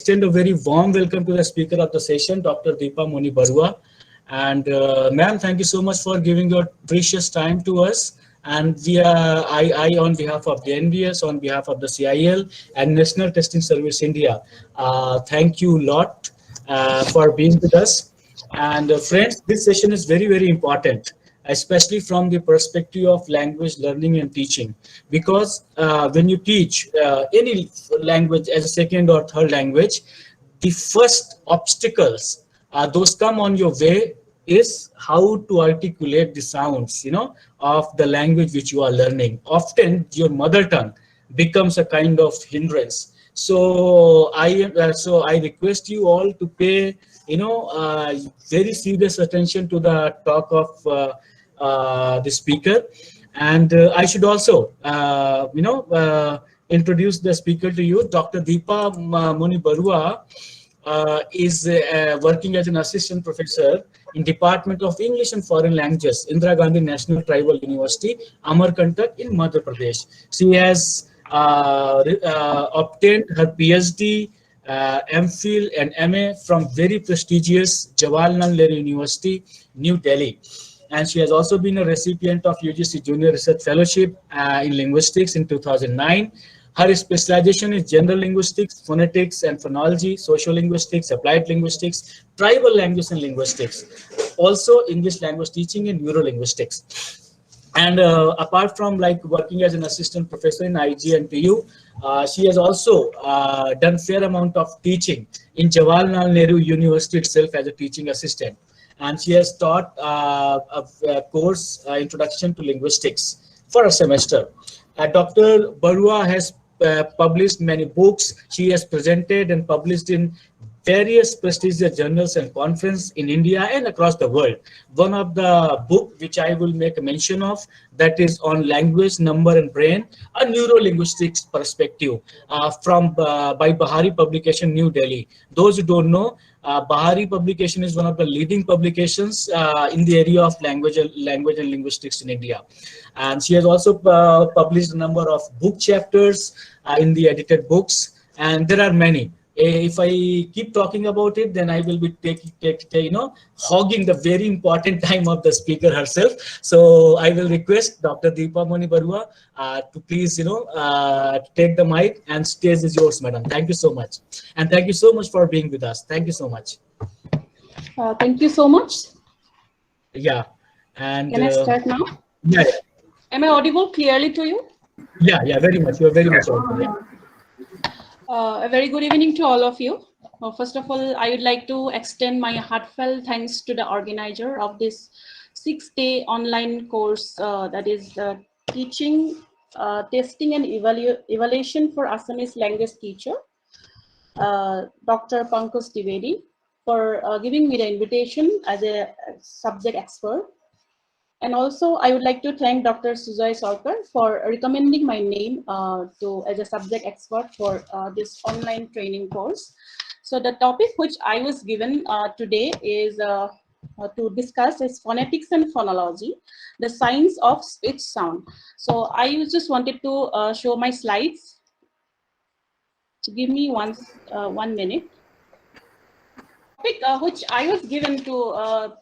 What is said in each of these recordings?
extend a very warm welcome to the speaker of the session, Dr. Deepa Moni Barua. And ma'am, thank you so much for giving your precious time to us. And on behalf of the NBS, on behalf of the CIL and National Testing Service India, thank you a lot for being with us. And friends, this session is very, very important, especially from the perspective of language learning and teaching. Because when you teach any language as a second or third language, the first obstacles, those come on your way, is how to articulate the sounds, of the language which you are learning. Often your mother tongue becomes a kind of hindrance. So I request you all to pay very serious attention to the talk of the speaker. And I should also introduce the speaker to you. Dr. Deepa Moni Barua is working as an assistant professor in Department of English and Foreign Languages, Indira Gandhi National Tribal University, Amarkantak in Madhya Pradesh. She has obtained her PhD, MPhil and MA from very prestigious Jawaharlal Nehru University, New Delhi. And she has also been a recipient of UGC Junior Research Fellowship in Linguistics in 2009. Her specialization is general linguistics, phonetics and phonology, sociolinguistics, applied linguistics, tribal language and linguistics, also English language teaching and neurolinguistics. And apart from like working as an assistant professor in IG and PU, she has also done fair amount of teaching in Jawaharlal Nehru University itself as a teaching assistant. And she has taught a course, Introduction to Linguistics, for a semester. Dr. Barua has published many books. She has presented and published in various prestigious journals and conferences in India and across the world. One of the book which I will make a mention of, that is on language, number and brain, a neurolinguistics perspective by Bahari Publication, New Delhi. Those who don't know, Bahari Publication is one of the leading publications in the area of language and linguistics in India. And she has also published a number of book chapters in the edited books, and there are many. If I keep talking about it, then I will be hogging the very important time of the speaker herself. So I will request Dr. Deepa Moni Barua to please, take the mic, and stage is yours, madam. Thank you so much. And thank you so much for being with us. Thank you so much. Thank you so much. Yeah. And can I start now? Yeah. Am I audible clearly to you? Yeah, very much. You are very much audible. Yeah. A very good evening to all of you. First of all, I would like to extend my heartfelt thanks to the organizer of this 6-day online course that is teaching, testing and evaluation for Assamese language teacher, Dr. Pankaj Dwivedi, for giving me the invitation as a subject expert. And also, I would like to thank Dr. Sujoy Sarkar for recommending my name as a subject expert for this online training course. So the topic which I was given today is to discuss is phonetics and phonology, the science of speech sound. So I just wanted to show my slides. Give me one minute. The topic which I was given to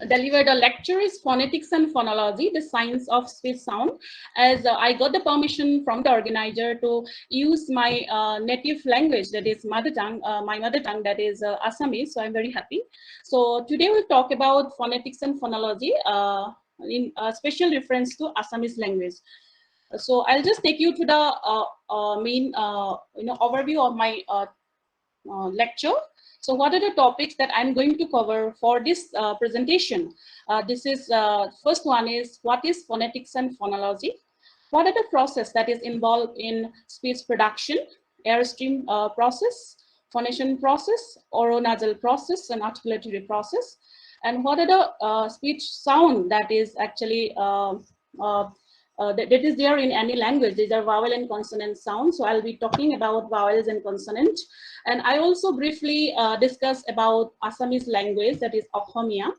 delivered a lecture is phonetics and phonology, the science of speech sound, as I got the permission from the organizer to use my native language, that is mother tongue, my mother tongue, that is Assamese. So I'm very happy. So today we'll talk about phonetics and phonology in special reference to Assamese language. So I'll just take you to the main overview of my lecture. So what are the topics that I'm going to cover for this presentation? This is first one is, what is phonetics and phonology? What are the process that is involved in speech production, airstream process, phonation process, oronasal process, and articulatory process? And what are the speech sound that is actually that is there in any language? These are vowel and consonant sounds. So I'll be talking about vowels and consonant. And I also briefly discuss about Assamese language, that is Assamese.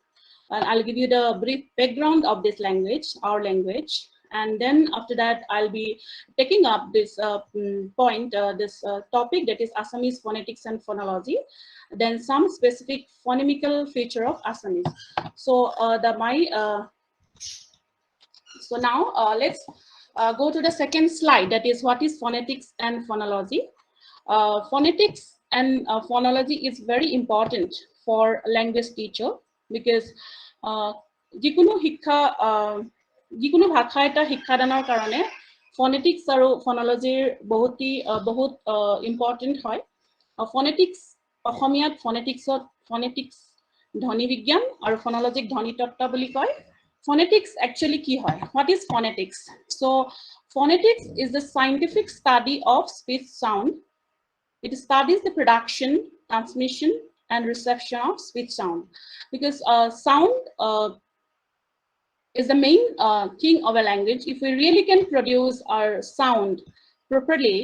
And I'll give you the brief background of this language, our language. And then after that, I'll be taking up this topic, that is Assamese phonetics and phonology, then some specific phonemical feature of Assamese. So so now let's go to the second slide, that is what is phonetics and phonology. Phonetics and phonology is very important for language teacher, because যিকোনো ভাষা এটা শিক্ষাদানৰ কাৰণে phonetics আৰু phonology বহুত important হয়। Phonetics অসমীয়াত phonetics ধ্বনি বিজ্ঞান আৰু phonologic ধ্বনি তত্ত্ব বুলি কয়। Phonetics actually কি হয়? What is phonetics? So phonetics is the scientific study of speech sound. It studies the production, transmission, and reception of speech sound, because sound is the main king of a language. If we really can produce our sound properly,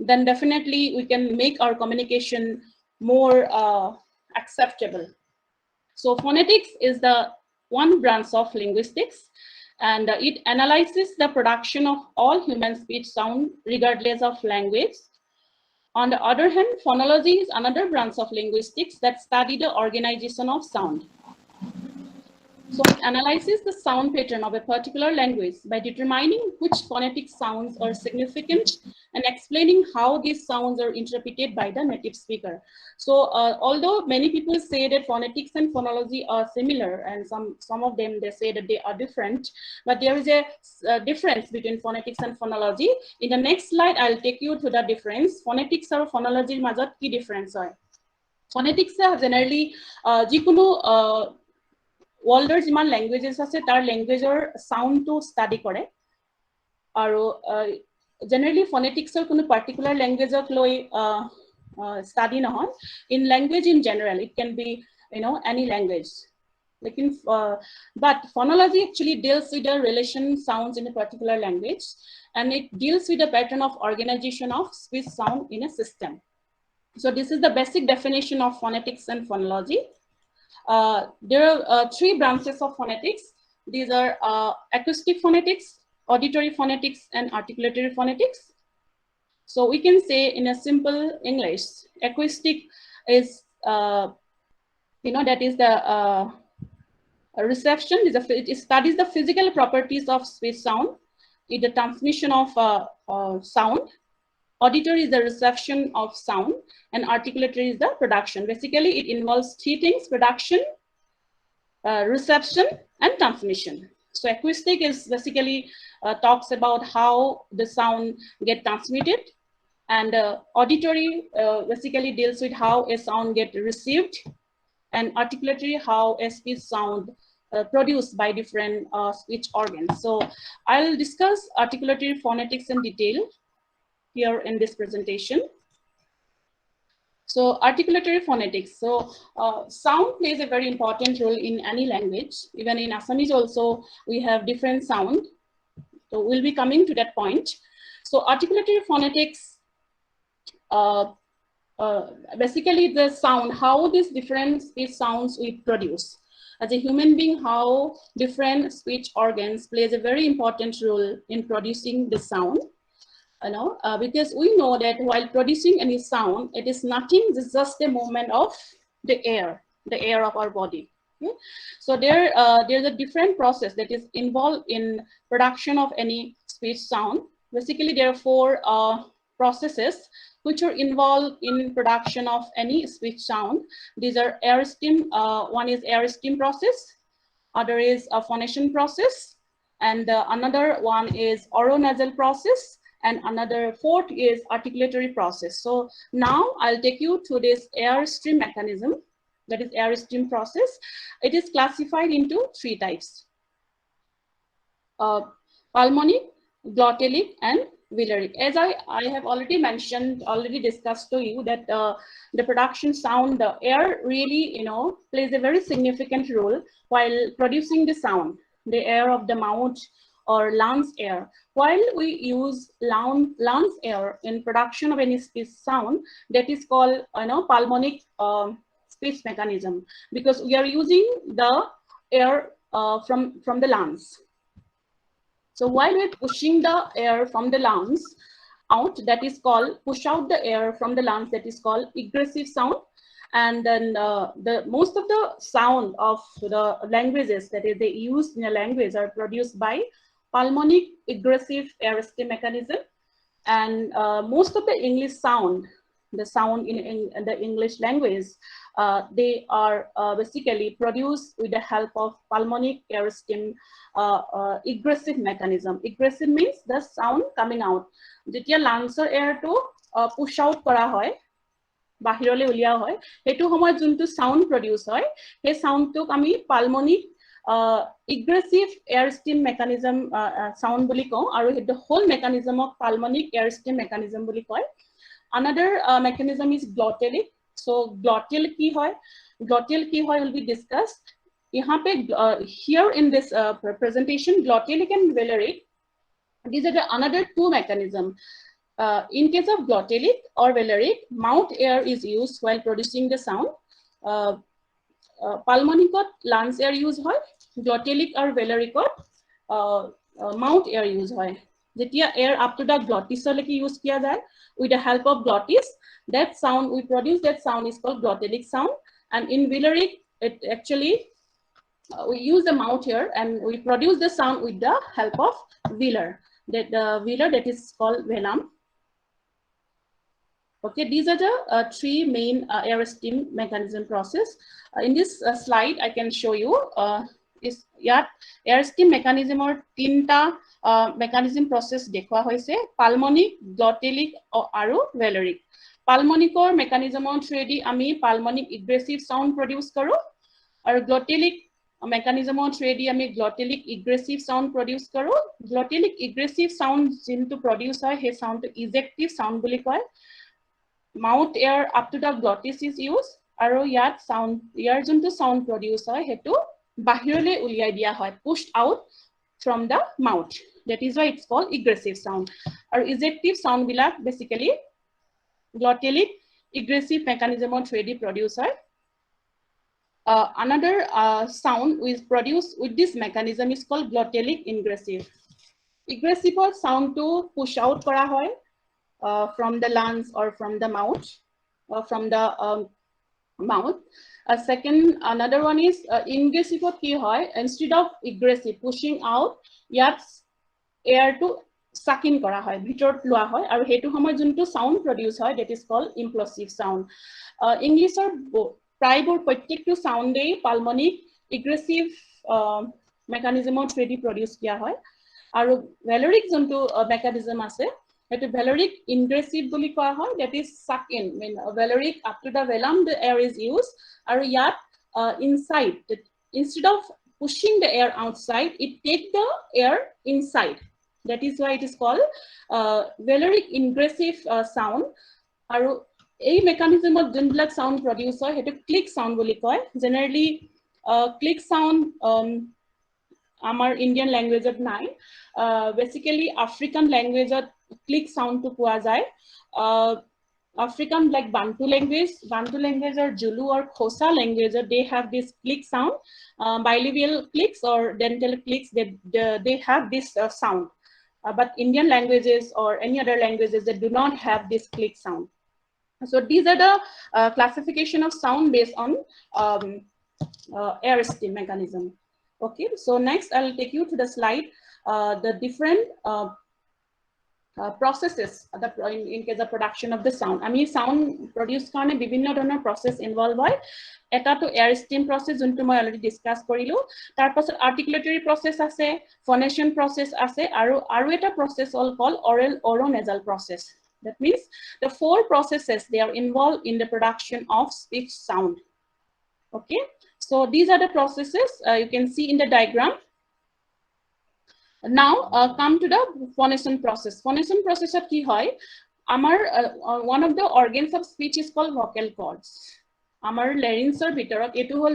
then definitely we can make our communication more acceptable. So phonetics is the one branch of linguistics, and it analyzes the production of all human speech sound regardless of language. On the other hand, phonology is another branch of linguistics that study the organization of sound. So it analyzes the sound pattern of a particular language by determining which phonetic sounds are significant and explaining how these sounds are interpreted by the native speaker. So although many people say that phonetics and phonology are similar, and some of them, they say that they are different, but there is a difference between phonetics and phonology. In the next slide, I'll take you to the difference. Phonetics or phonology মাজত কি difference হয়? Phonetics generally যিকোনো worldৰ যিমান languages আছে তাৰ languageৰ sound to study কৰে, আৰু generally phoneticsৰ কোনো particular languageক লৈ study নহয়. In language in general, it can be any language. But phonology actually deals with the relation sounds in a particular language, and it deals with the pattern of organization of speech sound in a system. So this is the basic definition of phonetics and phonology. There are three branches of phonetics. These are acoustic phonetics, auditory phonetics, and articulatory phonetics. So we can say in a simple English, acoustic is, that is the reception. It studies the physical properties of speech sound, the transmission of sound. Auditory is the reception of sound, and articulatory is the production. Basically, it involves three things: production, reception, and transmission. So acoustic is basically talks about how the sound get transmitted, and auditory basically deals with how a sound get received, and articulatory how a speech sound produced by different speech organs. So I'll discuss articulatory phonetics in detail here in this presentation. So articulatory phonetics. So sound plays a very important role in any language. Even in Assamese also, we have different sound. So we'll be coming to that point. So articulatory phonetics, basically the sound, how these different speech sounds we produce. As a human being, how different speech organs plays a very important role in producing the sound. Because we know that while producing any sound, it is nothing, it's just a movement of the air of our body. Okay? So there's a different process that is involved in production of any speech sound. Basically, there are four processes which are involved in production of any speech sound. These are air stem. One is air stem process, other is a phonation process, and another one is oronasal process, and another fourth is articulatory process. So now I'll take you to this air stream mechanism, that is air stream process. It is classified into three types: pulmonic, glottalic, and vilaric. As I have already discussed to you that the production sound, the air really, plays a very significant role while producing the sound, the air of the mouth or lungs air. While we use lungs air in production of any speech sound, that is called pulmonic speech mechanism, because we are using the air from the lungs. So while we're pushing the air from the lungs out, that is called, push out the air from the lungs, that is called egressive sound. And then the most of the sound of the languages that is they use in a language are produced by pulmonic egressive air-stream mechanism. And most of the English sound, the sound in the English language, they are basically produced with the help of pulmonic air-stream egressive mechanism. Egressive means the sound coming out. যেতিয়া লাংছৰ এয়াৰটো push out কৰা হয়, বাহিৰলৈ উলিয়া হয়, সেইটো সময়ত যোনটো sound produce হয়, সেই সাউন্ডটোক আমি পালমনিক egressive air-stream mechanism sound বুলি কওঁ, আৰু সেইটো whole mechanism of pulmonic air-stream mechanism বুলি কয়. Another mechanism is glottalic. So glottal কি হয়? Glottal কি হয় will be discussed. यहाँ पे here in this presentation, glottalic and velaric, these are the another two mechanisms. In case of glottalic or velaric, mouth air is used while producing the sound. Pulmonic lungs air use হয়, glottalic or velaric mouth air use হয়. যেতিয়া air up to the glottis লৈকে use কিয়া যায় with the help of glottis, that sound we produce, that sound is called glottalic sound. And in velaric, it actually we use the mouth air and we produce the sound with the help of velar. That velar, that is called velum. Okay, these are the three main air-stream mechanism process. In this slide, I can show you is air-stream mechanism or tinta mechanism process dekhoa hoise, pulmonic, glottalic aru velaric. Pulmonic or mechanism on through ami pulmonic egressive sound produce karu, or glottalic mechanism on through ami glottalic egressive sound produce karu. Glottalic egressive sound jintu produce hoy, he sound to ejective sound boli koy. Mouth air up to the glottis is used, aru yat sound air junto sound produce hoy hetu bahirole uliai dia hoy, pushed out from the mouth. That is why it's called egressive sound. Or ejective sound bilak basically glottalic egressive mechanism on 3D producer. Another sound is produced with this mechanism is called glottalic ingressive. Egressive sound to push out kora hoy from the lungs or from the mouth, mouth. Second, another one is ingressive ki hoy, instead of aggressive pushing out, yat air to suck in kora hoy, bhitor lua hoy, aru hetu homoy juntu sound produce hoy, that is called implosive sound. English or প্ৰায়বোৰ প্ৰত্যেকটো সাউন্ডে পালমনিক aggressive মেকানিজমৰ through the produce কিয়া হয়, আৰু ভেলৰিক যোনটো mechanism আছে সেইটো ভেলৰিক ইনগ্ৰেছিভ বুলি কোৱা হয়, that is suck in. When velaric up to the velum the air is used, আৰু ইয়াত inside, instead of pushing the air outside, it take the air inside. That is why it is called velaric ingressive sound. আৰু এই মেকানিজমত যোনবিলাক sound produce হয় হেতু click sound বুলি কয়. Generally click sound আমাৰ Indian ল্যাঙ্গুৱেজত নাই, বেসিক্যালি আফ্ৰিকান ল্যাঙ্গুৱেজত ক্লিক সাউন্ডটো পোৱা যায়. African like Bantu language or Zulu or Xhosa language, they have this click sound. Bilingual clicks or dental clicks, they have this sound. But Indian languages or any other languages that do not have this click sound. So these are the classification of sound based on air-stream mechanism. Okay, so next I'll take you to the slide, the different processes in case of production of the sound. I mean sound produce karone bibhinno dhoroner process involve hoy. Eta to air-stream process juntu moi already discuss korilu. Tar pasot articulatory process ase, phonation process ase, aru eta process all called oronasal process. That means the four processes, they are involved in the production of speech sound. Okay, so these are the processes you can see in the diagram. Now come to the phonation process. Phonation process of ki hoy, amar one of the organs of speech is called vocal cords. Amar larynxor bhitorot etu hol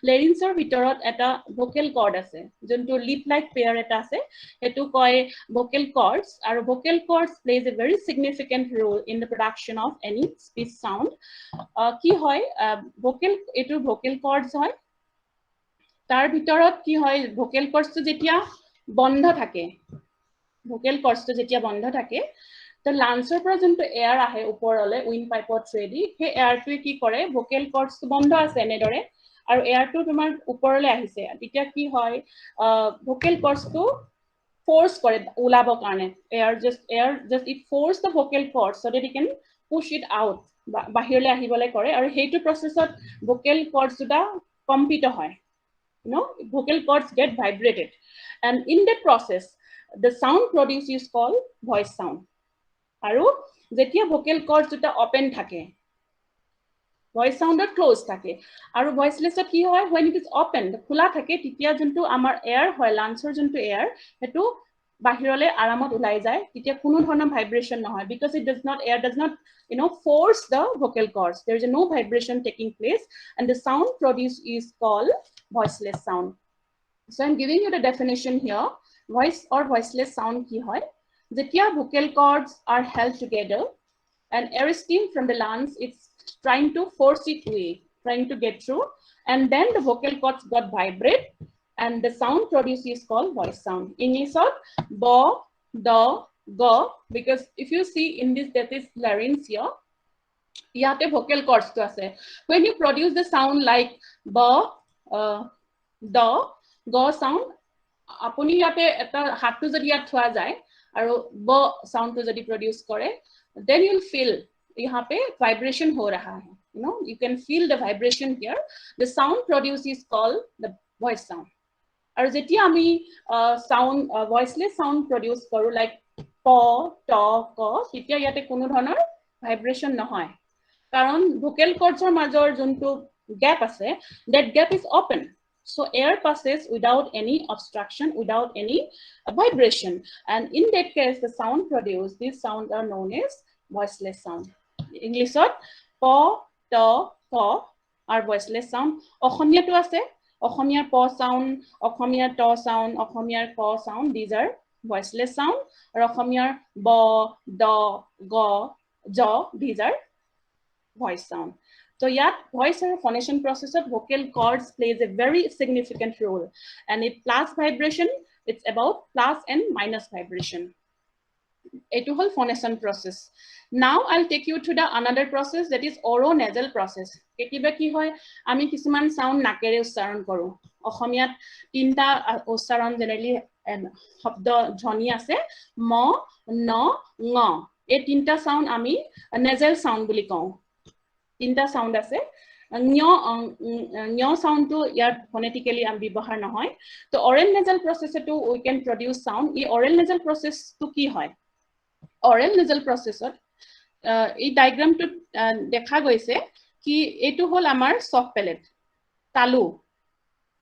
larynxor bhitorot eta vocal cord ase, jonto lip like pair eta ase, etu koy vocal cords. Aru vocal cords plays a very significant role in the production of any speech sound. Ki hoy vocal etu vocal cords hoy, tar bhitorot ki hoy vocal cords to jetia বন্ধ থাকে vocal কৰ্ডছটো যেতিয়া বন্ধ থাকে তো লাঞ্চৰ পৰা যোনটো air আহে ওপৰলৈ উইন পাইপৰ থ্ৰেদি সেই এয়াৰটোৱে কি কৰে ভোকেল কৰ্ডছটো বন্ধ আছে এনেদৰে আৰু এয়াৰটো তোমাৰ ওপৰলৈ আহিছে তেতিয়া কি হয় ভোকেল কৰ্ডছটো force কৰে ওলাব কাৰণে air just it force the vocal cords so that it can push it out বাহিৰলৈ আহিবলৈ কৰে আৰু সেইটো processত vocal cords দুটা কম্পিত হয় you know vocal cords get vibrated and in that process the sound produced is called voice sound আৰু যেতিয়া vocal cords দুটা open থাকে voice sound close থাকে আৰু voiceless কি হয় when it is open খোলা থাকে তেতিয়া যোনটো আমাৰ air হয় লাঞ্চৰ যোনটো air হেতু বাহিৰলৈ আৰামত ওলাই যায় তেতিয়া কোনো ধৰণৰ ভাইব্ৰেচন নহয় because it does not air does not force the vocal cords there is no vibration taking place and the sound produced is called voiceless sound so I'm giving you the definition here voice or voiceless sound কি হয় যেতিয়া vocal cords are held together and air stream from the lungs it's trying to force it away trying to get through and then the vocal cords got vibrate and the sound produced is called voice sound English of bo do go because if you see in this that is larynx here yate vocal cords to ase when you produce the sound like bo do go sound apuni yate eta hat to jodi yat thua jay aru bo sound to jodi produce kore then you'll feel yahan pe vibration ho raha hai you can feel the vibration here the sound produced is called the voice sound আৰু যেতিয়া আমি sound voiceless sound produce কৰো like প ট ক তেতিয়া ইয়াতে কোনো ধৰণৰ ভাইব্ৰেচন নহয় কাৰণ ভোকেল কৰ্ডছৰ মাজৰ যোনটো গ্যাপ আছে that gap is open so air passes without any obstruction without any vibration and in that case the sound produced these sounds are known as voiceless sound Englishত প ট ক are voiceless sound অসমীয়াটো আছে অসমীয়াৰ প sound অসমীয়াৰ ট sound অসমীয়াৰ ক sound these are voiceless sound আৰু অসমীয়াৰ ব ড গ জ these are voice sound so yat voice or phonation process of vocal cords plays a very significant role and it plus vibration it's about plus and minus vibration etu hol phonation process now I'll take you to the another process that is oronasal process ketiba ki hoy ami kisuman sound nakere uchcharon koru অসমীয়াত তিনটা উচ্চারণ generally শব্দ ধ্বনি আছে ম ন ঙ এই তিনটা সাউন্ড আমি নেজেল সাউন্ড বুলি কওঁ তিনটা সাউন্ড আছে ঞ সাউন্ড তো ইয়াত ফনেটিক্যালি আমি ব্যৱহাৰ নহয় তো oral nasal process to we can produce sound এই অৰেল নেজেল প্ৰসেস তো কি হয় oral nasal process এই ডায়াগ্ৰামটো দেখা গৈছে কি এটো হল আমাৰ সফট প্যালেট তালু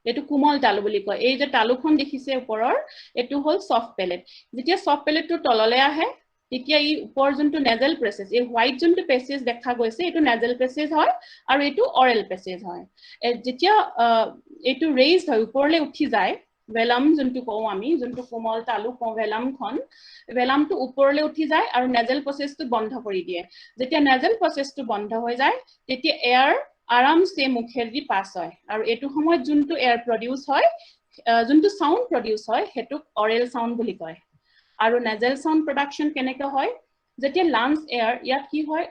এটো কোমল তালু বুলি কয় এই যে তালুখন দেখিছে ওপৰৰ এটো হল সফট প্যালেট যেতিয়া সফট প্যালেটটো তললৈ আহে তেতিয়া এই ওপৰ যোনটো নেজেল প্ৰেসেস এই হোৱাইট যোনটো প্যাসেজ দেখা গৈছে এটো নেজেল প্যাসেজ হয় আৰু এটো অৰেল প্যাসেজ হয় যেতিয়া এটো ৰেইজ হয় ওপৰলৈ উঠি যায় ভেলাম যোনটো কও আমি যোনটো কোমল তালু কও ভেলামখন ভেলামটো ওপৰলৈ উঠি যায় আৰু নেজেল প্ৰসেসটো বন্ধ কৰি দিয়ে যেতিয়া নেজেল প্ৰসেসটো বন্ধ হৈ যায় তেতিয়া এয়াৰ আৰামসে মুখেদি পাস হয় আৰু এটো সময়ত যোনটো এয়াৰ প্ৰডিউস হয় যোনটো সাউন্ড প্ৰডিউস হয় হেতুক অৰেল সাউন্ড বুলি কয় আৰু নেজেল সাউন্ড প্ৰডাকশন কেনেকৈ হয় যেতিয়া লাংস এয়াৰ ইয়াত কি হয়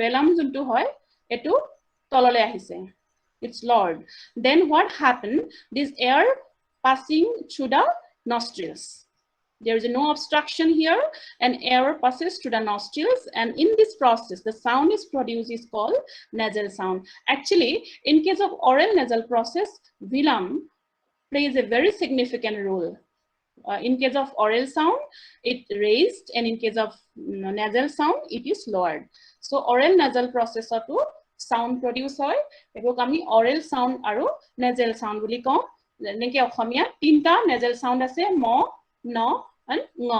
ভেলাম যোনটো হয় এটো তললৈ আহিছে it's lowered then what happened this air passing through the nostrils there is no obstruction here and air passes through the nostrils and in this process the sound is produced is called nasal sound actually in case of oral nasal process velam plays a very significant role in case of oral sound it raised and in case of nasal sound it is lowered so oral nasal process to sound produce hoy ebok ami oral sound aru nasal sound boli kau যেনেকে অসমীয়া তিনটা nasal sound আছে ম ন and ঙ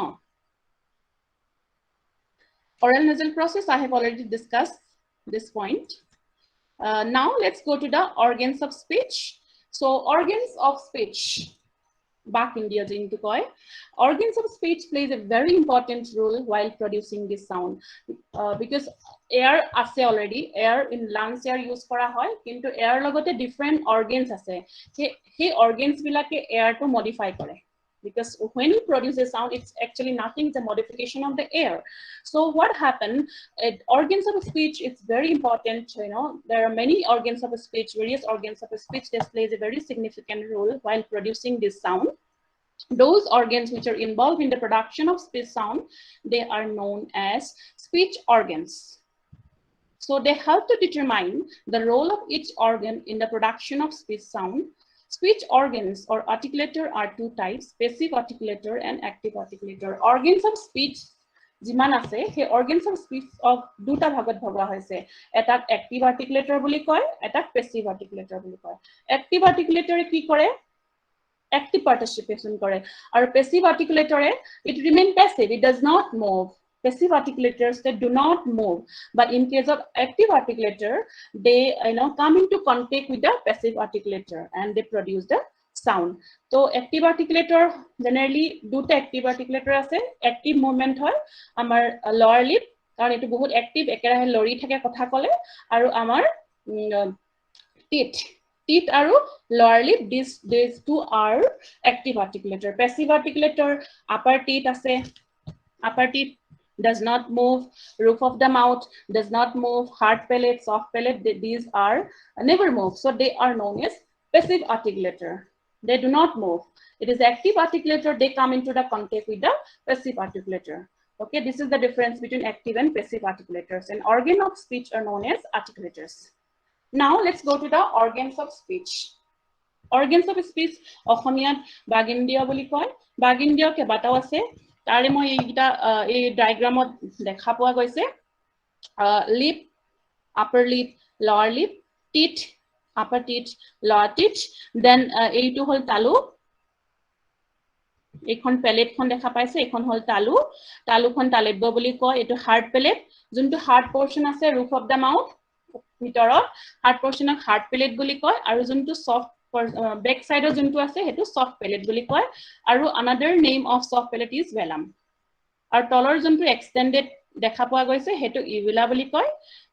oral nasal process I have already discussed this point now let's go to the organs of speech so organs of speech back India into koi organs of speech plays a very important role while producing this sound because air ase already air in lungs air use kora hoy kintu air logote different organs ase he organs bilake air to modify kore because when you produce a sound, it's actually nothing, it's a modification of the air. So what happened, organs of speech, it's very important, you know, there are many organs of speech, various organs of speech that plays a very significant role while producing this sound. Those organs which are involved in the production of speech sound, they are known as speech organs. So they help to determine the role of each organ in the production of speech sound. Speech organs or articulator are two types, passive articulator and active articulator. Organs of speech jiman ase, he organs of speech of duta bhagot bhagwa hoise. Etak active articulator boli koy, etak passive articulator boli koy. Active articulator ki kore? Active participation kore. Or passive articulator, it remains passive, it does not move. Passive articulators, they do not move, but in case of active articulator, they come into contact with the passive articulator and they produce the sound. So active articulator generally duta active articulator ase, active movement hoy amar lower lip karon etu bahut active ekerahe lori thake kotha kole aru amar teeth aru lower lip, these two are active articulator. Passive articulator, upper teeth ase, upper teeth does not move, roof of the mouth does not move, hard palate, soft palate, these are never move. So they are known as passive articulator. They do not move. It is active articulator, they come into the contact with the passive articulator. Okay, this is the difference between active and passive articulators. And organ of speech are known as articulators. Now let's go to the organs of speech. Organs of speech, Ohomiyat Bagindya boli koy. Bagindya kebatao ase. Tare moi ei diagramot dekha poa goise. Lip, upper lip, lower lip, teeth, upper teeth, lower teeth. Then eitu hol talu. Ekhon palate khon dekha paise, ekhon hol talu. Talu khon taletbo boli koy. Etu hard palate. Juntu hard portion ase, roof of the mouth. Mitorot hard portion of hard palate boli koy. Aru juntu soft back side of juntu ase, hetu soft palate boli koy. Aru another name of soft palate is velum. Our taller juntu extended dekha poa goise, hetu uvula boli koy.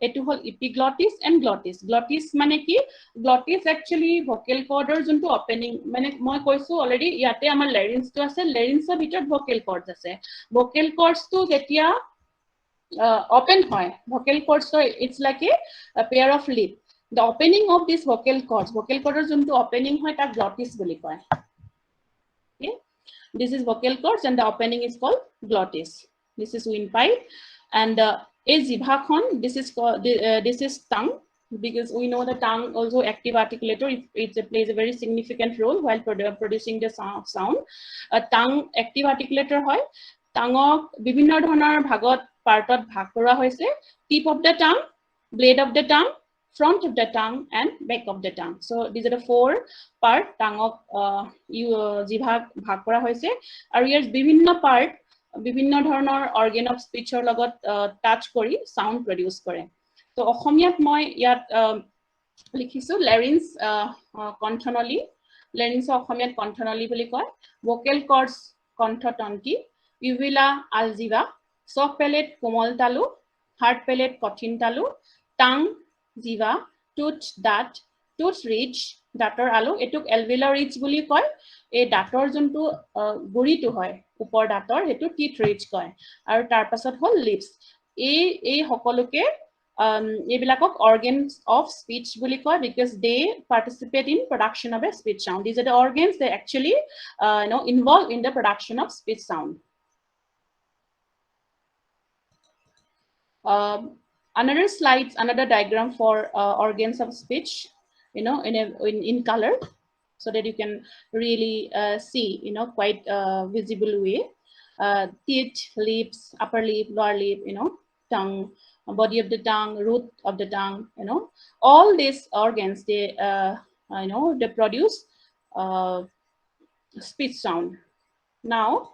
Etu hol epiglottis and glottis. Glottis mane ki? Glottis actually vocal cord or juntu opening. Mane moi koisu already yate amar larynx to ase, larynx of bitor vocal cords ase. Vocal cords to jetia open hoy. Vocal cords, so it's like a pair of lip. The opening of these vocal cords junto opening hoy ta glottis boli koy. Okay, this is vocal cords and the opening is called glottis. This is windpipe and a jibha khon, this is called this is tongue, because we know the tongue also active articulator. It plays a very significant role while producing the sound. A tongue active articulator hoy. Tongue bibhinno dhoroner bhagot partot bhag kora hoise. Tip of the tongue, blade of the tongue, front of the tongue and back of the tongue. So these are the four part tongue jibha bhag kora hoise. Aru iyer bibhinno part bibhinno dhoroner organ of speech or logot touch kori sound produce kore. So Ohomiyat moi yat likhisu larynx conthonoli, larynx Ohomiyat conthonoli boli koy. Vocal cords conthotanti, uvula aljiva, soft palate komol talu, hard palate kothin talu, tongue jiva, tooth dat, tooth ridge, dator alu, etuk alveolar ridge boli koy. A dator juntu guri tu hoy, upor dator, hetu teeth ridge koy. Aru tar pasot hol lips. A hokoloke ebilakok organs of speech boli koy because they participate in production of a speech sound. These are the organs that actually involved in the production of speech sound. Another slides, another diagram for organs of speech, in color, so that you can really see, quite visible way. Teeth, lips, upper lip, lower lip, tongue, body of the tongue, root of the tongue, all these organs, they, they produce speech sound. Now,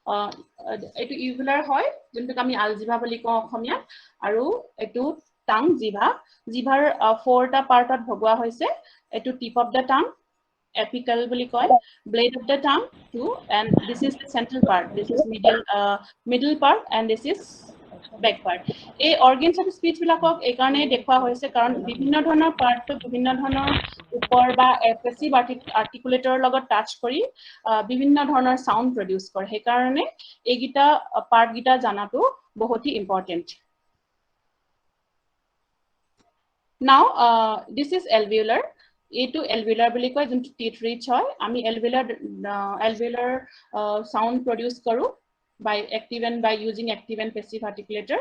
etu uvular hoy, juntuk ami aljiva boli ko Ohomiyat, aru etu tongue jiva. Jivar 4ta partot bhagwa hoise. Etu tip of the tongue, apical boli koy, blade of the tongue too, and this is the central part. This is middle part, and this is back part. A organs of speech বিলাকক এই কাৰণে দেখুৱা হৈছে কাৰণ বিভিন্ন ধৰণৰ part বিভিন্ন ধৰণৰ উপৰ বা পেছিভ আৰ্টিকুলেটৰৰ লগত টাচ কৰি বিভিন্ন ধৰণৰ সাউন্ড প্ৰডিউস কৰে সেই কাৰণে এইগিটা পাৰ্ট গিটা জানাটো বহুতই important Now this is alveolar এইটো alveolar বুলি কয় যোনটো teeth rich হয় আমি alveolar sound produce কৰো by active and by using active and passive articulator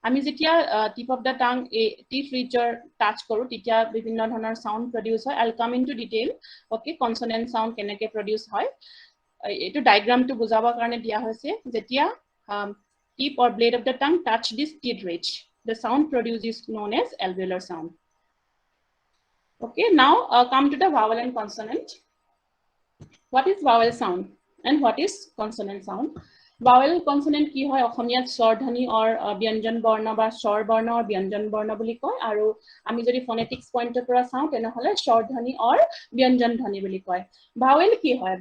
আমি যেতিয়া tip of the tongue teeth reacher touch কৰো তেতিয়া বিভিন্ন ধৰণৰ sound produce হয় I'll come into detail okay consonant sound কেনেকে produce হয় এইটো diagram টো বুজাবৰ কাৰণে দিয়া হৈছে যেতিয়া tip or blade of the tongue touch this teeth ridge the sound produced is known as alveolar sound okay now come to the vowel and consonant what is vowel sound and what is consonant sound vowel consonant কি হয় অসমীয়াত স্বৰ ধ্বনি or ব্যঞ্জন বৰ্ণ বা স্বৰ বৰ্ণ or ব্যঞ্জন বৰ্ণ বুলি কয় আৰু আমি যদি ফনেটিক্স পইণ্টৰ পৰা চাওঁ তেনেহলে স্বৰ ধ্বনি or ব্যঞ্জন ধ্বনি বুলি কয় vowel কি হয়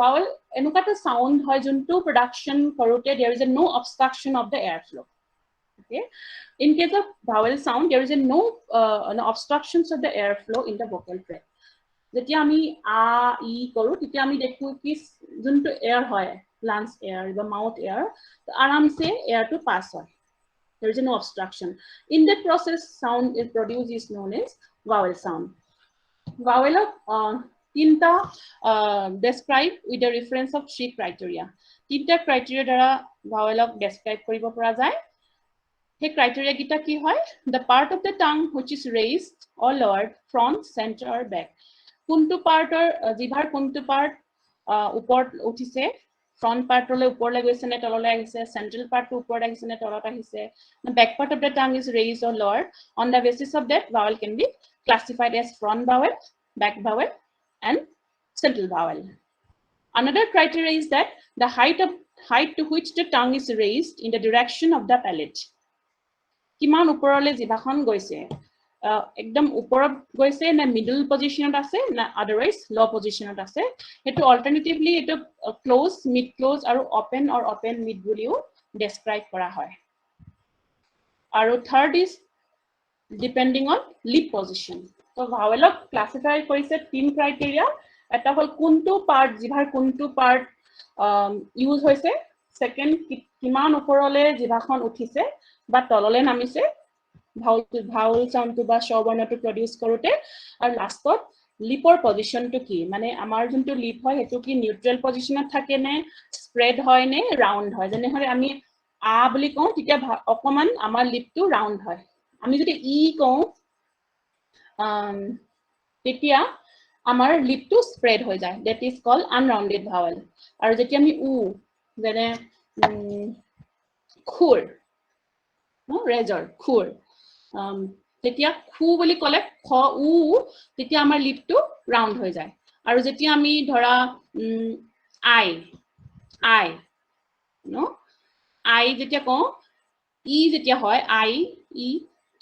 vowel এনেকুৱাটা সাউন্ড হয় যোনটো প্ৰডাকশন কৰোতে there is a no obstruction of the airflow okay in case of vowel sound there is a no obstructions of the airflow in the vocal tract যেতিয়া আমি আ ই কৰো তেতিয়া আমি দেখো কি যোনটো এয়াৰ হয় lungs air the mouth air আরাম সে air to pass হয় there is no obstruction in that process sound is produced is known as vowel sound vowel তিনটা describe with the reference of three criteria তিনটা criteria দ্বাৰা vowel describe কৰিব পৰা যায় সেই criteria গিটা কি হয় the part of the tongue which is raised or lowered front center or back কোনটো পাৰ্টৰ জিভাৰ কোনটো পাৰ্ট ওপৰত উঠিছে front part ৰলে ওপৰলৈ গৈছে নে তললৈ আহিছে central part ওপৰত আহিছে নে তলত আহিছে the back part of the tongue is raised or lowered on the basis of that vowel can be classified as front vowel back vowel and central vowel another criteria is that the height to which the tongue is raised in the direction of the palate কিমান ওপৰলৈ জিভাখন গৈছে একদম ওপৰত গৈছে না middle পজিশনত আছে না otherwise লো পজিশনত আছে হেতু অল্টাৰনেটিভলি এটো ক্লোজ মিড ক্লোজ আৰু ওপেন মিড বুলিও ডেসক্ৰাইব কৰা হয় আৰু third is depending on lip position তো ভাৱেলক ক্লাসিফাই কৰিছে তিন ক্ৰাইটেৰিয়া এটা হল কোনটো পাৰ্ট জিভাৰ কোনটো পাৰ্ট ইউজ হৈছে সেকেন্ড কিমান ওপৰলৈ জিভাখন উঠিছে বা তললৈ নামিছে vowel sound to বা স্বৰবৰ্ণ to produce কৰোতে আৰু লাষ্টত লিপৰ পজিশনটো কি মানে আমাৰ যোনটো লিপ হয় হেতু কি নিউট্ৰেল পজিশনত থাকে নে স্প্ৰেড হয় নে ৰাউন্ড হয় যেনে হলে আমি আ বুলি কওঁ তেতিয়া অকমান আমাৰ লিপটো ৰাউন্ড হয় আমি যদি ই কওঁ তেতিয়া আমাৰ লিপটো স্প্ৰেড হৈ যায় that is called unrounded vowel আৰু যেতিয়া আমি উ যেনে খুৰ ৰেজৰ খুৰ তেতিয়া খু বুলি কলে খ উ তেতিয়া আমাৰ লিপটো ৰাউন্ড হৈ যায় আৰু যেতিয়া আমি ধৰা আই নো আই যেতিয়া কওঁ ই যেতিয়া হয় আই ই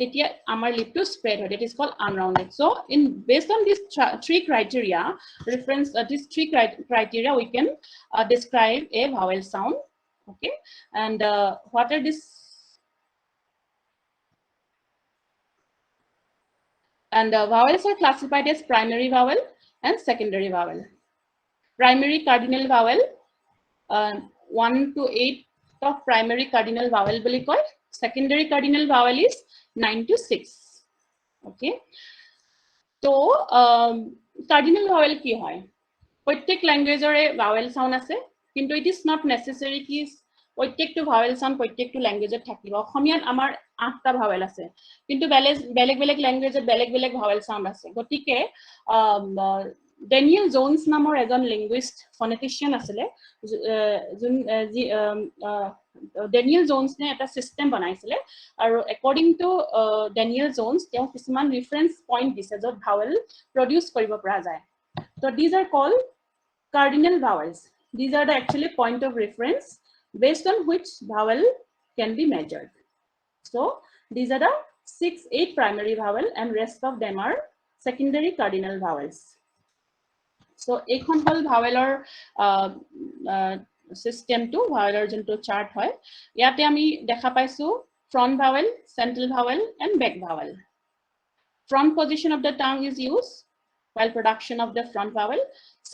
তেতিয়া আমাৰ লিপটো স্প্ৰেড হয় that is called unrounded so in based on these three criteria reference these three criteria we can describe a vowel sound okay and what are these and vowels are classified as primary vowel and secondary vowel primary cardinal vowel 1 to 8 of primary cardinal vowel বুলি কয় secondary cardinal vowel is 9 to 6 okay so cardinal vowel কি হয় প্ৰত্যেক ল্যাঙ্গুৱেজৰে vowel sound আছে কিন্তু it is not necessary কি প্ৰত্যেকটো vowel sound প্ৰত্যেকটো ল্যাঙ্গুৱেজত থাকিব অসমীয়াত আমাৰ 8টা vowel আছে কিন্তু বেলেগ ল্যাঙ্গুৱেজত বেলেগ vowel sound আছে গতিকে ডেনিয়েল জোনস নামৰ এজন লিঙ্গুইষ্ট ফনেটিশিয়ান আছিলে ডেনিয়েল জোনসে এটা সিস্টেম বনাইছিলে আৰু অ্যাকৰ্ডিং টু ডেনিয়েল জোনস তেওঁ কিছুমান ৰেফাৰেন্স পইণ্ট দিছে যত ভাৱেল প্ৰডিউস কৰিব পৰা যায় so these are called cardinal vowels these are the actually point of reference based on which vowel can be measured so these are the 8 primary vowel and rest of them are secondary cardinal vowels so ekhon hol vowelor চিষ্টেমটো ভাৱেলৰ যোনটো shirt হয় ইয়াতে আমি দেখা পাইছো front vowel, central vowel and back vowel. Front position of the tongue is used while production of the front vowel.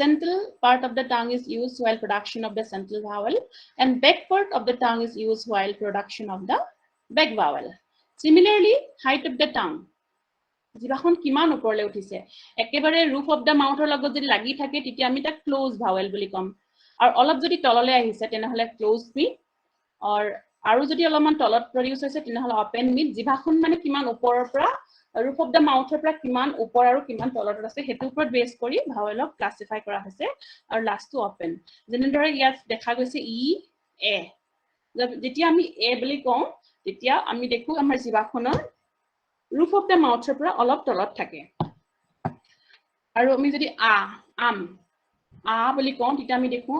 Central part of the tongue is used while production of the central vowel, and back part of the tongue is used while production of the back vowel. Similarly, height of the tongue. জিভাখন কিমান ওপৰলৈ উঠিছে একেবাৰে roof of the mouth লগত যদি লাগি থাকে তেতিয়া আমি তাক close vowel বুলি কম আৰু অলপ যদি তললৈ আহিছে তেনেহলে close mid আৰু যদি অলপমান তলত produce হৈছে তেনেহলে open mid জিভাখন মানে কিমান ওপৰৰ পৰা roof of the mouth পৰা কিমান ওপৰ আৰু কিমান তলত আছে হেতু ওপৰত বেছ কৰি ভাৱেলক ক্লাসিফাই কৰা হৈছে আৰু লাষ্টটো open যেনেদৰে ইয়াত দেখা গৈছে ই এ যেতিয়া আমি এ বুলি কওঁ তেতিয়া আমি দেখো আমাৰ জিভাখনৰ roof of the mouth পৰা অলপ তলত থাকে আৰু আমি যদি আ বুলি কওঁ তেতিয়া আমি দেখো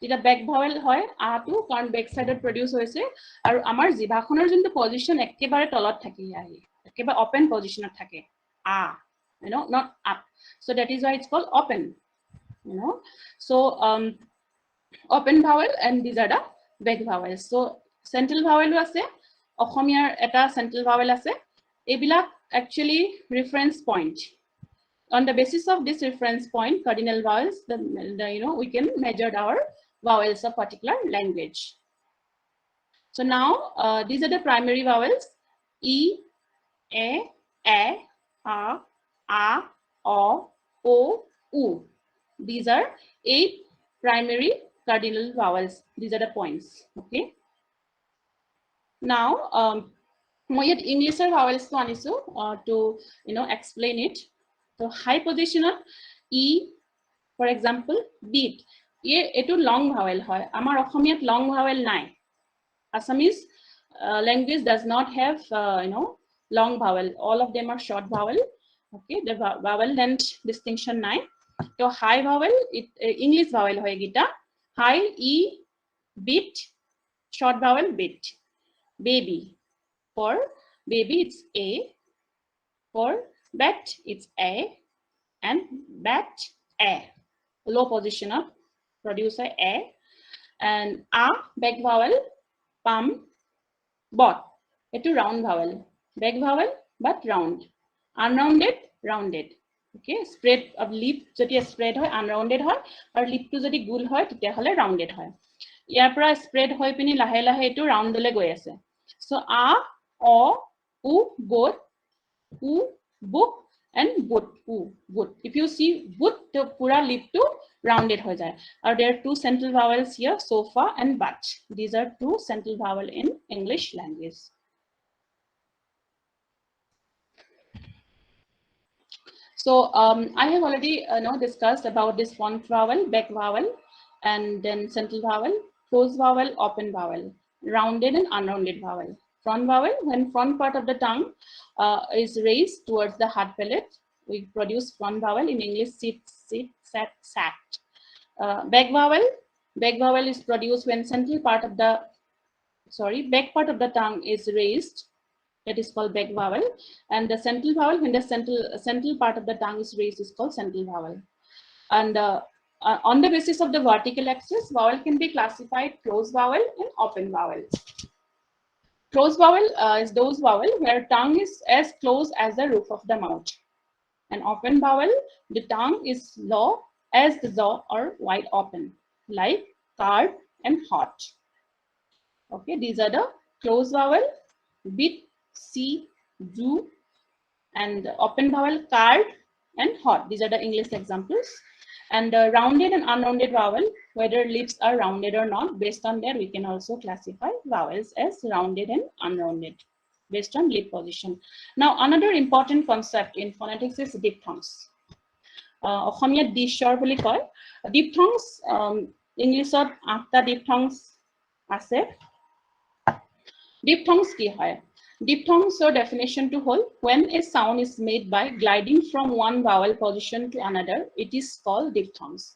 তেতিয়া back vowel হয় টো কাৰণ back side produce হৈছে আৰু আমাৰ জিভাখনৰ যোনটো পজিশন একেবাৰে তলত থাকি আহি একেবাৰে open positionত থাকে you know not up so that is why it's called open you know so open vowel and these are the back vowels so central vowel আছে অসমীয়াৰ এটা central vowel আছে এইবিলাক actually reference point on the basis of this reference point cardinal vowels the you know we can measure our vowels of particular language so now these are the primary vowels e a o u these are 8 primary cardinal vowels these are the points okay now মই ইয়াত ইংলিছৰ vowels টো আনিছো to you know explain it so high position of e for example beat এটো long vowel হয় আমাৰ অসমীয়াত long vowel নাই Assamese language does not have you know long vowel all of them are short vowel okay the vowel length distinction নাই তো high vowel english vowel হয় গিটা high e beat short vowel beat baby for baby it's a for bat it's a and bat a low position of producer a and back vowel pum bot etu round vowel back vowel but round unrounded rounded okay spread of lip jodi spread hoy unrounded hoy or lip to jodi gul hoy titia hole rounded hoy ইয়াৰ পৰা spread হৈ পিনি লাহে লাহে এটো round লৈ গৈ আছে so o u both u book and boot boot if you see boot the pura lip to rounded ho jay or there are two central vowels here sofa and but these are two central vowel in english language so I have already discussed about this front vowel back vowel and then central vowel closed vowel open vowel rounded and unrounded vowel front vowel when front part of the tongue is raised towards the hard palate we produce front vowel in english sit sat sat back vowel is produced when central part of the back part of the tongue is raised that is called back vowel and the central vowel when the central part of the tongue is raised is called central vowel and on the basis of the vertical axis vowel can be classified closed vowel and open vowel closed vowel is those vowel where tongue is as close as the roof of the mouth. An open vowel, the tongue is low as the jaw or wide open, like card and hot. Okay, these are the closed vowel, bit, see, do, and open vowel, card and hot. These are the English examples. And rounded and unrounded vowel, whether lips are rounded or not, based on that, we can also classify vowels as rounded and unrounded, based on lip position. Now, another important concept in phonetics is diphthongs. Ohomia dishor boli koy. Diphthongs, English ot 8ta diphthongs ase. Diphthongs ki hoy? Diphthongs or definition to whole when a sound is made by gliding from one vowel position to another it is called diphthongs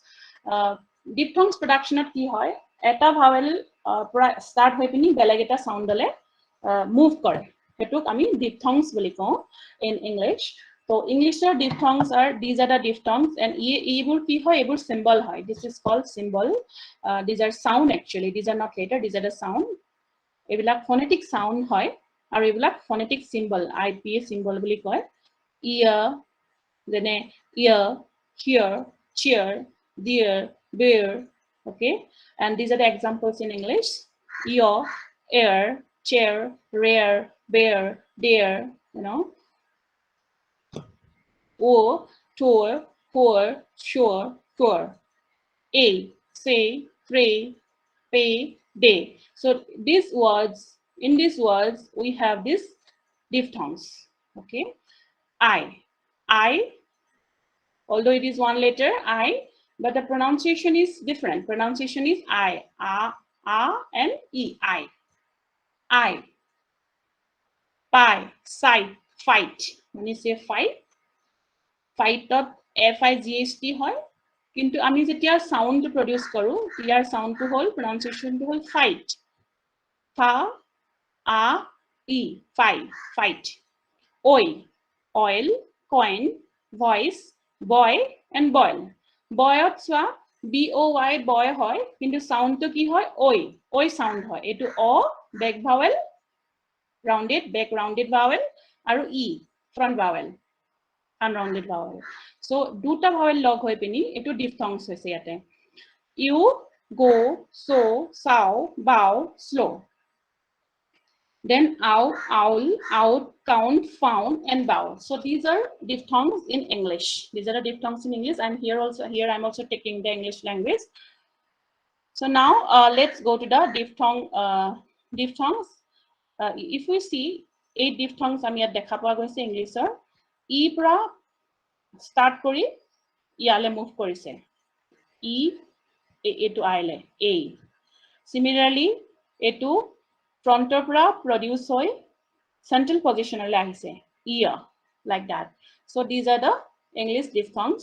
diphthongs production at ki hoy eta vowel start hoi pini beleg eta sound dole move kore hetuk ami diphthongs boli ko in english So English diphthongs are, these are the diphthongs, and ebur ki hoy, ebur symbol hoy. This is called symbol. These are sound actually. These are not letter. These are the sound. Ebilak phonetic sound hoy, or ebilak phonetic symbol. IPA symbol boli koy. Ear, then ear, here, cheer, dear, bear. Okay, and these are the examples in English. Ear, air, chair, rare, bear, dear. You know. O, tour, pour, sure, tour. A, say, pray, pay, day. So these words, in these words, we have these diphthongs. Okay. I, although it is one letter, I, but the pronunciation is different. Pronunciation is I, and E, I. Pie, sight, fight. When you say fight, ফাইটত FIGHT হয় কিন্তু আমি যেতিয়া sound produce কৰো ইয়াৰ সাউন্ডটো হল pronunciationটো হল fight ফা আ ই fight oi oil coin voice boy and boil boyত soya BOY boy হয় কিন্তু সাউন্ডটো কি হয় oi সাউন্ড হয় এটো অ back vowel rounded back rounded vowel আৰু e front vowel unrounded vowel. So, duta vowel log hoy pini, etu diphthongs hoise yate. You, go, so, sow, bow, slow. Then ow, owl, out, count, found, and bow. So these are diphthongs in English. These are the diphthongs in English. I'm here also. Here I'm also taking the English language. So now let's go to the diphthongs. If we see 8 diphthongs, আমি ইয়াত দেখা পোৱা গৈছে ইংলিছৰ ই পৰা start কৰি ইয়ালে move কৰিছে ই এটো আইলে a similarly এটো frontor পৰা produce হৈ central position লৈ আহিছে ear like that. So these are the English diphthongs.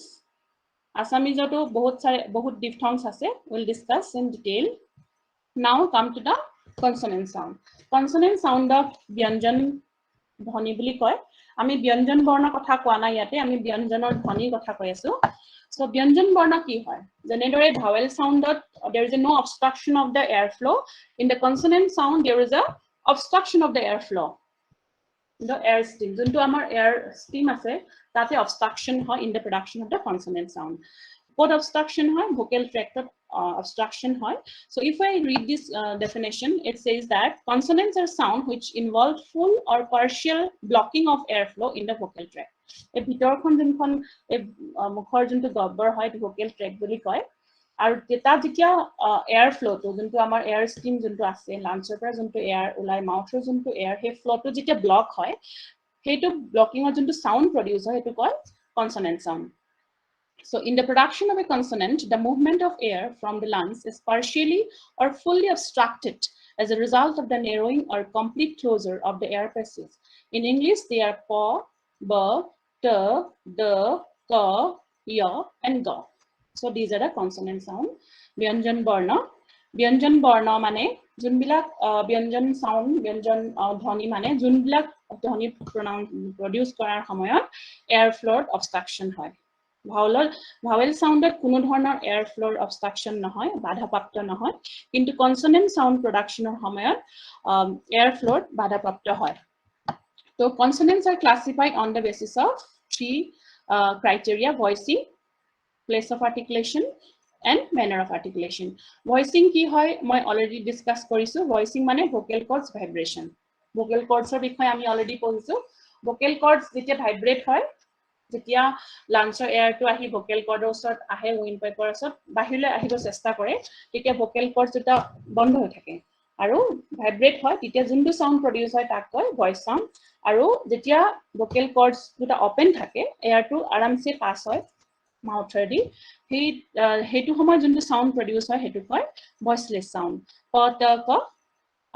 Assamese to বহুত diphthongs আছে. We'll discuss in detail. Now come to the consonant sound. Consonant sound of ব্যঞ্জন ধ্বনি বুলি কয় আমি ব্যঞ্জন বৰ্ণ কথা কোৱা নাই ইয়াতে আমি ব্যঞ্জনৰ ধ্বনিৰ কথা কৈ আছো so ব্যঞ্জন বৰ্ণ কি হয় যেনেদৰে vowel soundত there is no obstruction of the airflow in the consonant sound there is a obstruction of the airflow the air stream যোনটো আমাৰ air stream আছে তাতে obstruction হয় in the production of the consonant sound what obstruction হয় vocal tract obstruction হয়. So if I read this definition, it says that consonants are sound which involve full or partial blocking of airflow in the vocal tract. A ভিতৰখন যোনখন মুখৰ যোনটো গব্বৰ হয় vocal tract বুলি কয় আৰু এটা যেতিয়া airflow তো যোনটো আমাৰ air stream যোনটো আছে লাঞ্চৰ পৰা যোনটো air ওলাই মাউথৰ যোনটো air হে flow তো যেতিয়া block হয় সেইটো ব্লকিংৰ যোনটো sound produce হয় সেইটো কয় consonant sound. So in the production of a consonant, the movement of air from the lungs is partially or fully obstructed as a result of the narrowing or complete closure of the air passages. In English, they are pa, ba, ta, da, ka, ya, and ga. So these are the consonant sound. Byanjan barna. Byanjan barna mane, junbilak byanjan sound, byanjan dhoni mane, junbilak dhoni produce korar samoyot airflow obstruction hoy. Vowel sounded কোনো ধৰণৰ air flow obstruction নহয় বাধাপ্ৰাপ্ত নহয় কিন্তু consonant sound productionৰ সময়ত air flow বাধাপ্ৰাপ্ত হয় so consonants are classified on the basis of 3 criteria voicing place of articulation and manner of articulation voicing কি হয় মই already discuss কৰিছো voicing মানে vocal cords vibration vocal cords ৰ বিষয়ে আমি already পঢ়িছো vocal cords যেতিয়া vibrate হয় যেতিয়া লাঞ্চৰ এয়াৰটো আহি ভোকেল কৰ্ডৰ ওচৰত আহে উইন পাইপৰ ওচৰত বাহিৰলৈ আহিব চেষ্টা কৰে তেতিয়া ভোকেল কৰ্ড যেটা বন্ধ হৈ থাকে আৰু ভাইব্ৰেট হয় তেতিয়া যোনটো সাউন্ড প্ৰডিউস হয় তাক কয় ভয়েস সাউন্ড আৰু যেতিয়া ভোকেল কৰ্ডস যেটা ওপেন থাকে এয়াৰটো আৰামসে পাস হয় মাউথেদি হেতু সময় যোনটো সাউন্ড প্ৰডিউস হয় হেতু কয় ভয়েসলেস সাউন্ড প ত ক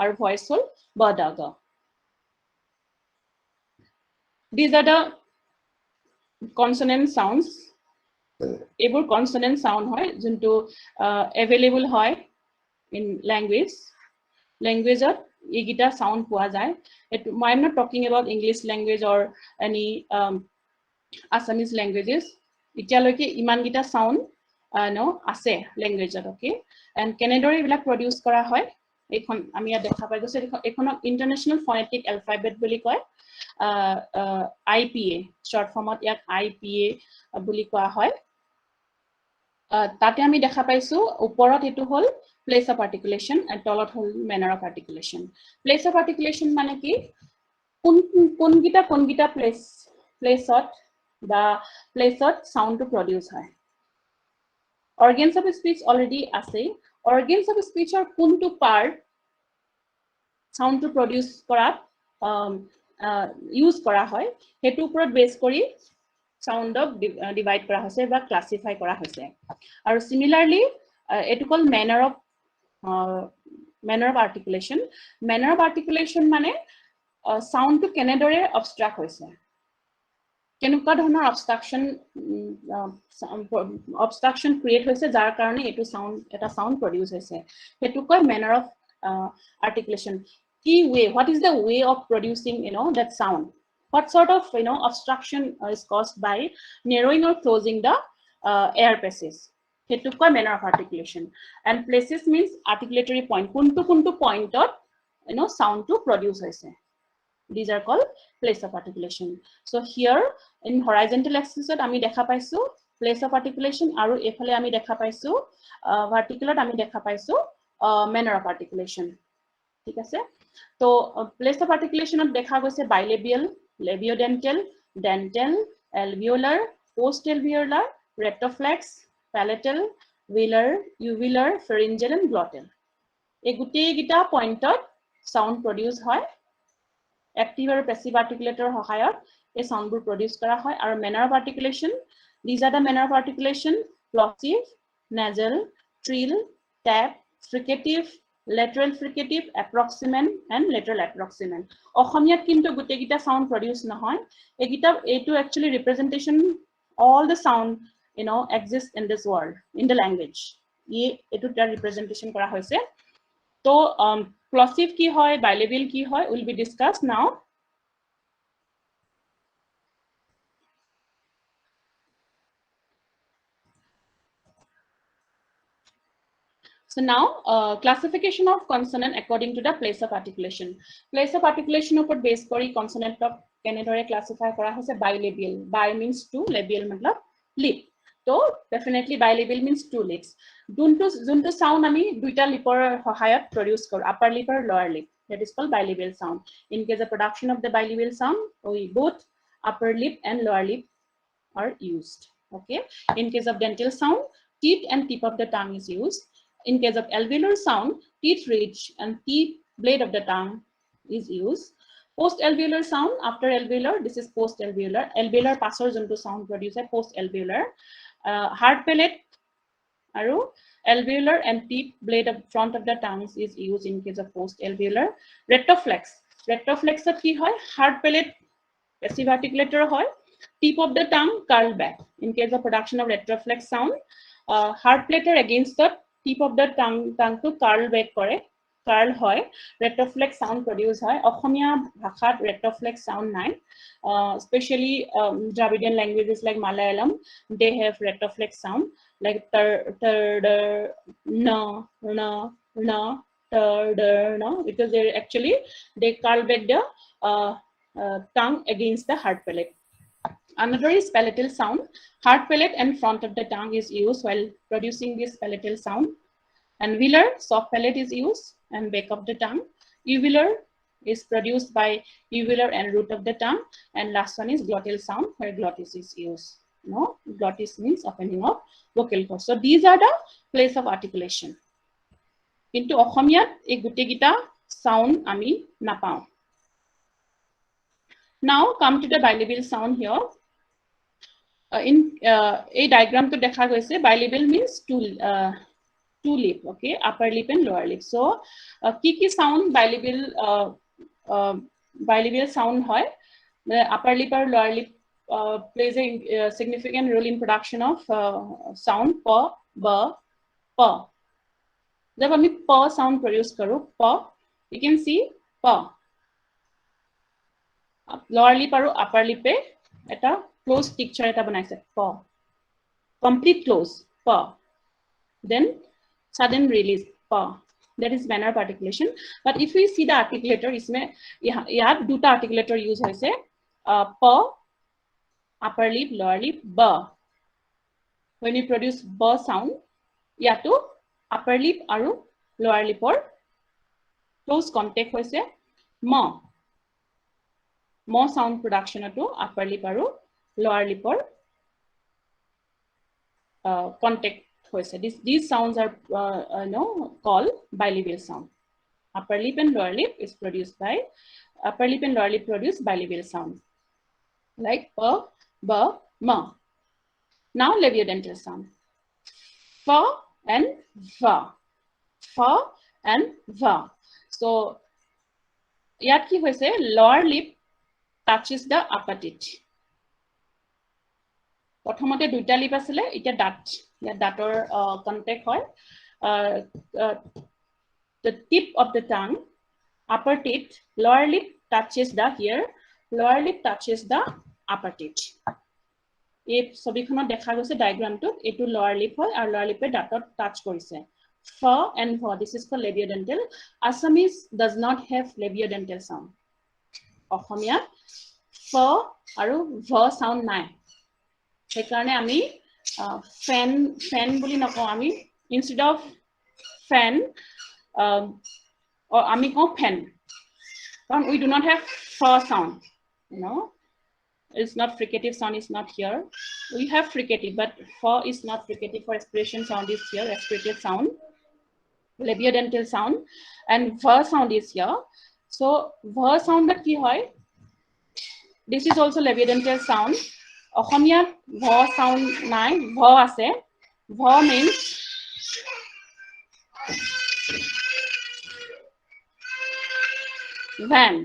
আৰু ভয়েস হল ব দ গ these are the consonant sounds ebur consonant sound hoy junto available hoy in language egita sound poa jay I am not talking about English language or any Assamese languages. Itialoke iman gita sound no ase language okay. And Canadore will produce kora hoy. Ekhon ami ya dekha pai goise ekhonok International Phonetic Alphabet boli koy. IPA short form ot yak IPA boli koa hoy. Tate ami dekha paisu uporot etu hol place of articulation and tolot hol manner of articulation. Place of articulation mane ki কোন গিটা প্লেসত বা প্লেসত sound to produce হয় organs of speech already আছে organs of speech or কোনটো part sound to produce কৰাত use কৰা হয় হেতু ওপৰত বেস কৰি সাউন্ডক ডিভাইড কৰা হৈছে বা ক্লাসিফাই কৰা হৈছে আৰু সিমিলারলি এটু কল manner of articulation মানে sound to কেনেদৰে obstruct হৈছে কেনেকুৱা ধৰণৰ obstruction create হৈছে যাৰ কাৰণে এটো sound produce হৈছে হেতু কয় manner of articulation key way what is the way of producing that sound what sort of obstruction is caused by narrowing or closing the air passages hetu koi manner of articulation and places means articulatory point kuntu point sound to produce hoise these are called place of articulation so here in horizontal axis ami dekha paisu place of articulation aru ephale ami dekha paisu vertical ami dekha paisu manner of articulation ঠিক আছে তো place of articulation ত দেখা গৈছে bilabial labiodental dental alveolar postalveolar retroflex palatal velar uvular pharyngeal and glottal এই গুটি গিটা পইণ্টত সাউন্ড প্ৰডিউস হয় active or passive articulator সহায়ত এই সাউন্ডবোৰ প্ৰডিউস কৰা হয় আৰু manner of articulation these are the manner of articulation plosive nasal trill tap fricative lateral fricative approximant and lateral approximant অসমীয়াত কিন্তু গুটে গিটা সাউন্ড প্ৰডিউস নহয় এগিটা এটো actually representation all the sound exist in this world in the language এটো তাৰ representation কৰা হৈছে তো plosive কি হয় bilabial কি হয় will be discussed now So now classification of consonant according to the place of articulation. Place of articulation upor base kori consonant of kenedore classify kora hoise bilabial. Bi means two, labial matlab lip. So definitely bilabial means two lips. Juntu sound ami duita lipor sahayat produce kor upper lip or lower lip. That is called bilabial sound. In case of production of the bilabial sound, both upper lip and lower lip are used. Okay. In case of dental sound, teeth and tip of the tongue is used. In case of alveolar sound, teeth ridge and teeth blade of the tongue is used. Post-alveolar sound, after alveolar, this is post-alveolar. Alveolar passes into sound producer post-alveolar. Hard palate, alveolar and teeth blade of front of the tongues is used in case of post-alveolar. Retroflex. Retroflex of ki hoy, hard palate, passive articulator hoy. Tip of the tongue curl back. In case of production of retroflex sound, hard plater against the tip of the tongue to curl back kore curl hoy retroflex sound produce hoy Assamia bhashat retroflex sound nai especially Dravidian languages like Malayalam they have retroflex sound like no because they curl back the tongue against the hard palate. Another is palatal sound. Hard palate and front of the tongue is used while producing this palatal sound. And velar, soft palate is used and back of the tongue. Uvular is produced by uvular and root of the tongue. And last one is glottal sound where glottis is used. Glottis means opening of vocal cords. So these are the place of articulation. Into Assamiyat, a gute gita sound ami napao. Now come to the bilabial sound here. In a diagram to dekha goise bilabial means two lip, okay, upper lip and lower lip. So ki sound bilabial sound hoy the upper lip or lower lip plays a significant role in production of sound pa ba pa jab ami pa sound produce karu pa you can see pa lower lip or upper lip eta close picture eta banaise pa, complete close pa, then sudden release pa, that is manner articulation. But if we see the articulator, isme yat duta articulator use hoise pa, upper lip, lower lip, ba. When you produce ba sound, yato upper lip aru lower lip or close contact hoise ma. Ma sound production to upper lip aru lower lip or contact hoise. These sounds are called bilabial sound. Upper lip and lower lip is produced by upper lip and lower lip produce bilabial sound like pa, ba, ma. Now labiodental sound. Fa and va. Fa and va. So yat ki hoise lower lip touches the upper teeth. Prothomote duita lip asile eta dat ya dator contact hoy the tip of the tongue, upper teeth, lower lip touches the here, lower lip touches the upper teeth. এই ছবিখনত দেখা গৈছে ডায়াগ্ৰামটোত এটো lower lip হয় আৰু lower lip এ দাঁতত touch কৰিছে. Fa and va, this is called labiodental. Assamese does not have labiodental sound. Asamiya fa আৰু va sound নাই. সেইকাৰণে আমি fan বুলি নকওঁ, আমি instead of fan or আমি কওঁ fan, কাৰণ we do not have fa sound, it's not fricative sound is not here. We have fricative, but fa is not fricative. For aspiration sound is here, aspirated sound, labiodental sound, and va sound is here. So va sound that ki hoy, this is also labiodental sound. Okhomia va sound nai, va ase. Va means van.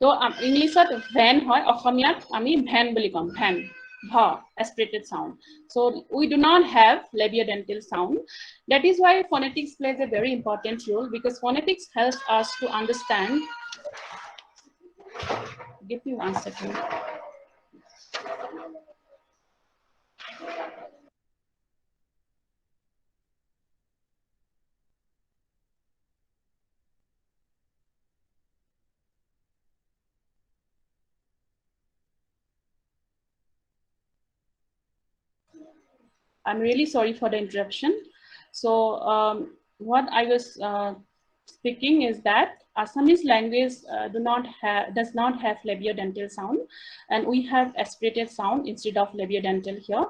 So English van hoy, Okhomia ami van boli kom, van, va, aspirated sound. So we do not have labiodental sound. That is why phonetics plays a very important role, because phonetics helps us to understand. Give me 1 second. I'm really sorry for the interruption. So what I was speaking is that Assamese language does not have labiodental sound, and we have aspirated sound instead of labiodental here.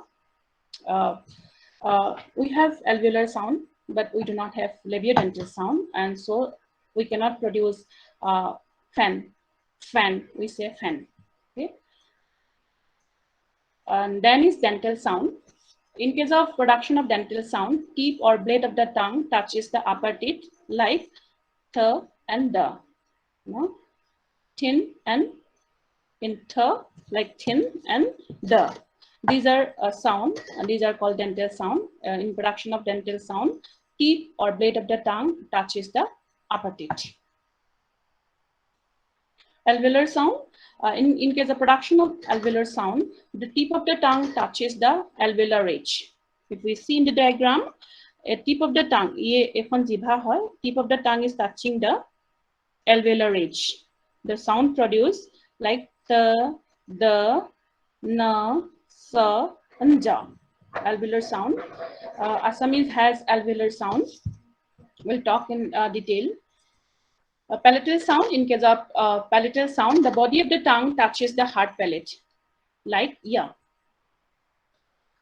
We have alveolar sound, but we do not have labiodental sound, and so we cannot produce fan. We say fan. Okay. And then is dental sound. In case of production of dental sound, tip or blade of the tongue touches the upper teeth like th and the. Thin and in th, like thin and the. These are sound, and these are called dental sound. In production of dental sound, tip or blade of the tongue touches the upper teeth. Alveolar sound. In case of production of alveolar sound, the tip of the tongue touches the alveolar ridge. If we see in the diagram, a tip of the tongue, tip of the tongue is touching the alveolar ridge. The sound produced like the, na, sa, and ja. Alveolar sound. Assamese has alveolar sound. We'll talk in detail. Palatal sound. In case of palatal sound, the body of the tongue touches the hard palate, like yeah.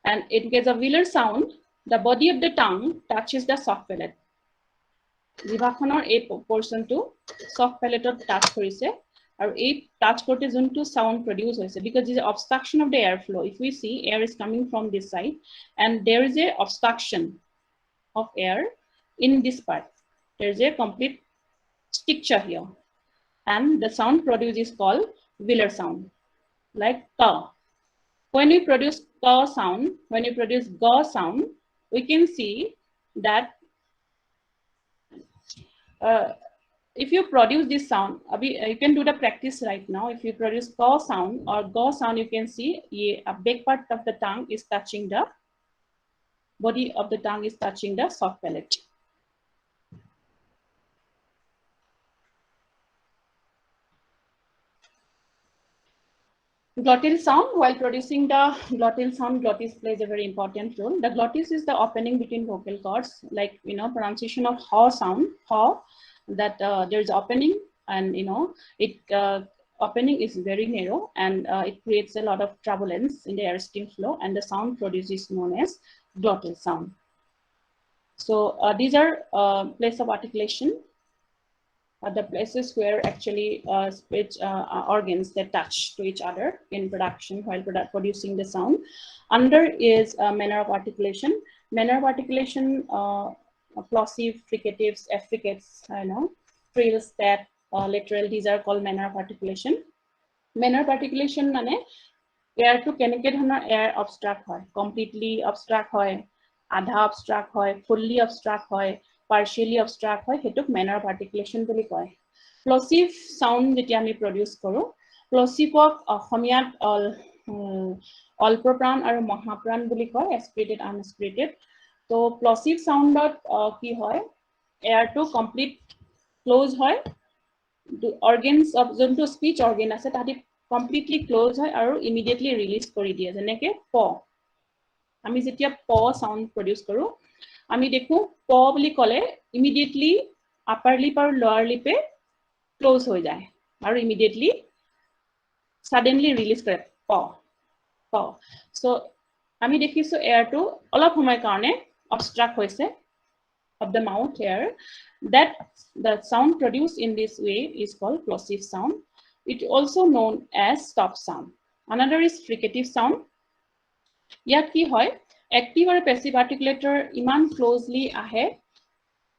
And in case of velar sound, the body of the tongue touches the soft palate. Jibhakhonor a portion to soft palate touch korise, or a touch korte jontu sound produce hoise, because there is obstruction of the airflow. If we see, air is coming from this side, and there is a obstruction of air in this part. There is a complete stricture here, and the sound produced is called velar sound, like ka. When we produce ka sound, when we produce ga sound, we can see that if you produce this sound, you can do the practice right now. If you produce go sound or go sound, you can see a big part of the tongue is touching the body of the tongue is touching the soft palate. Glottal sound, while producing the glottal sound, glottis plays a very important role. The glottis is the opening between vocal cords, like, you know, pronunciation of haw sound, haw, that there's opening, and, you know, it opening is very narrow, and it creates a lot of turbulence in the air stream flow, and the sound produced is known as glottal sound. So these are place of articulation, the places where actually speech organs that touch to each other in production while producing the sound. Under is manner of articulation. Manner of articulation, plosive, fricatives, affricates, trill, step, lateral, these are called manner of articulation. Manner of articulation mane air to keneke dhৰণৰ air obstruct hoy, completely obstruct hoy, adha obstruct hoy, fully obstruct hoy, partially obstruct hoy, hetuk manner of articulation boli koy. Plosive sound jetia ami produce koru, plosivok অসমীয়াত অল্পপ্ৰাণ আৰু মহাপ্ৰাণ বুলি কয়, aspirated, unaspirated. তো plosive soundত কি হয়, air to complete close হয়, organs of যোনটো speech organ আছে তাহাঁতি completely close হয় আৰু immediately release কৰি দিয়ে, যেনেকে প, আমি যেতিয়া প sound produce কৰো, আমি দেখো প বুলি ক'লে immediately upper lip আৰু lower lip close হৈ যায় আৰু immediately suddenly release কৰে প প. So আমি দেখিছো air টো অলপ সময় কাৰণে obstruct হৈছে of the mouth air. That the sound produced in this way is called plosive sound. It also known as stop sound. Another is fricative sound. Yat ki hoy, active or passive articulator iman closely ahe,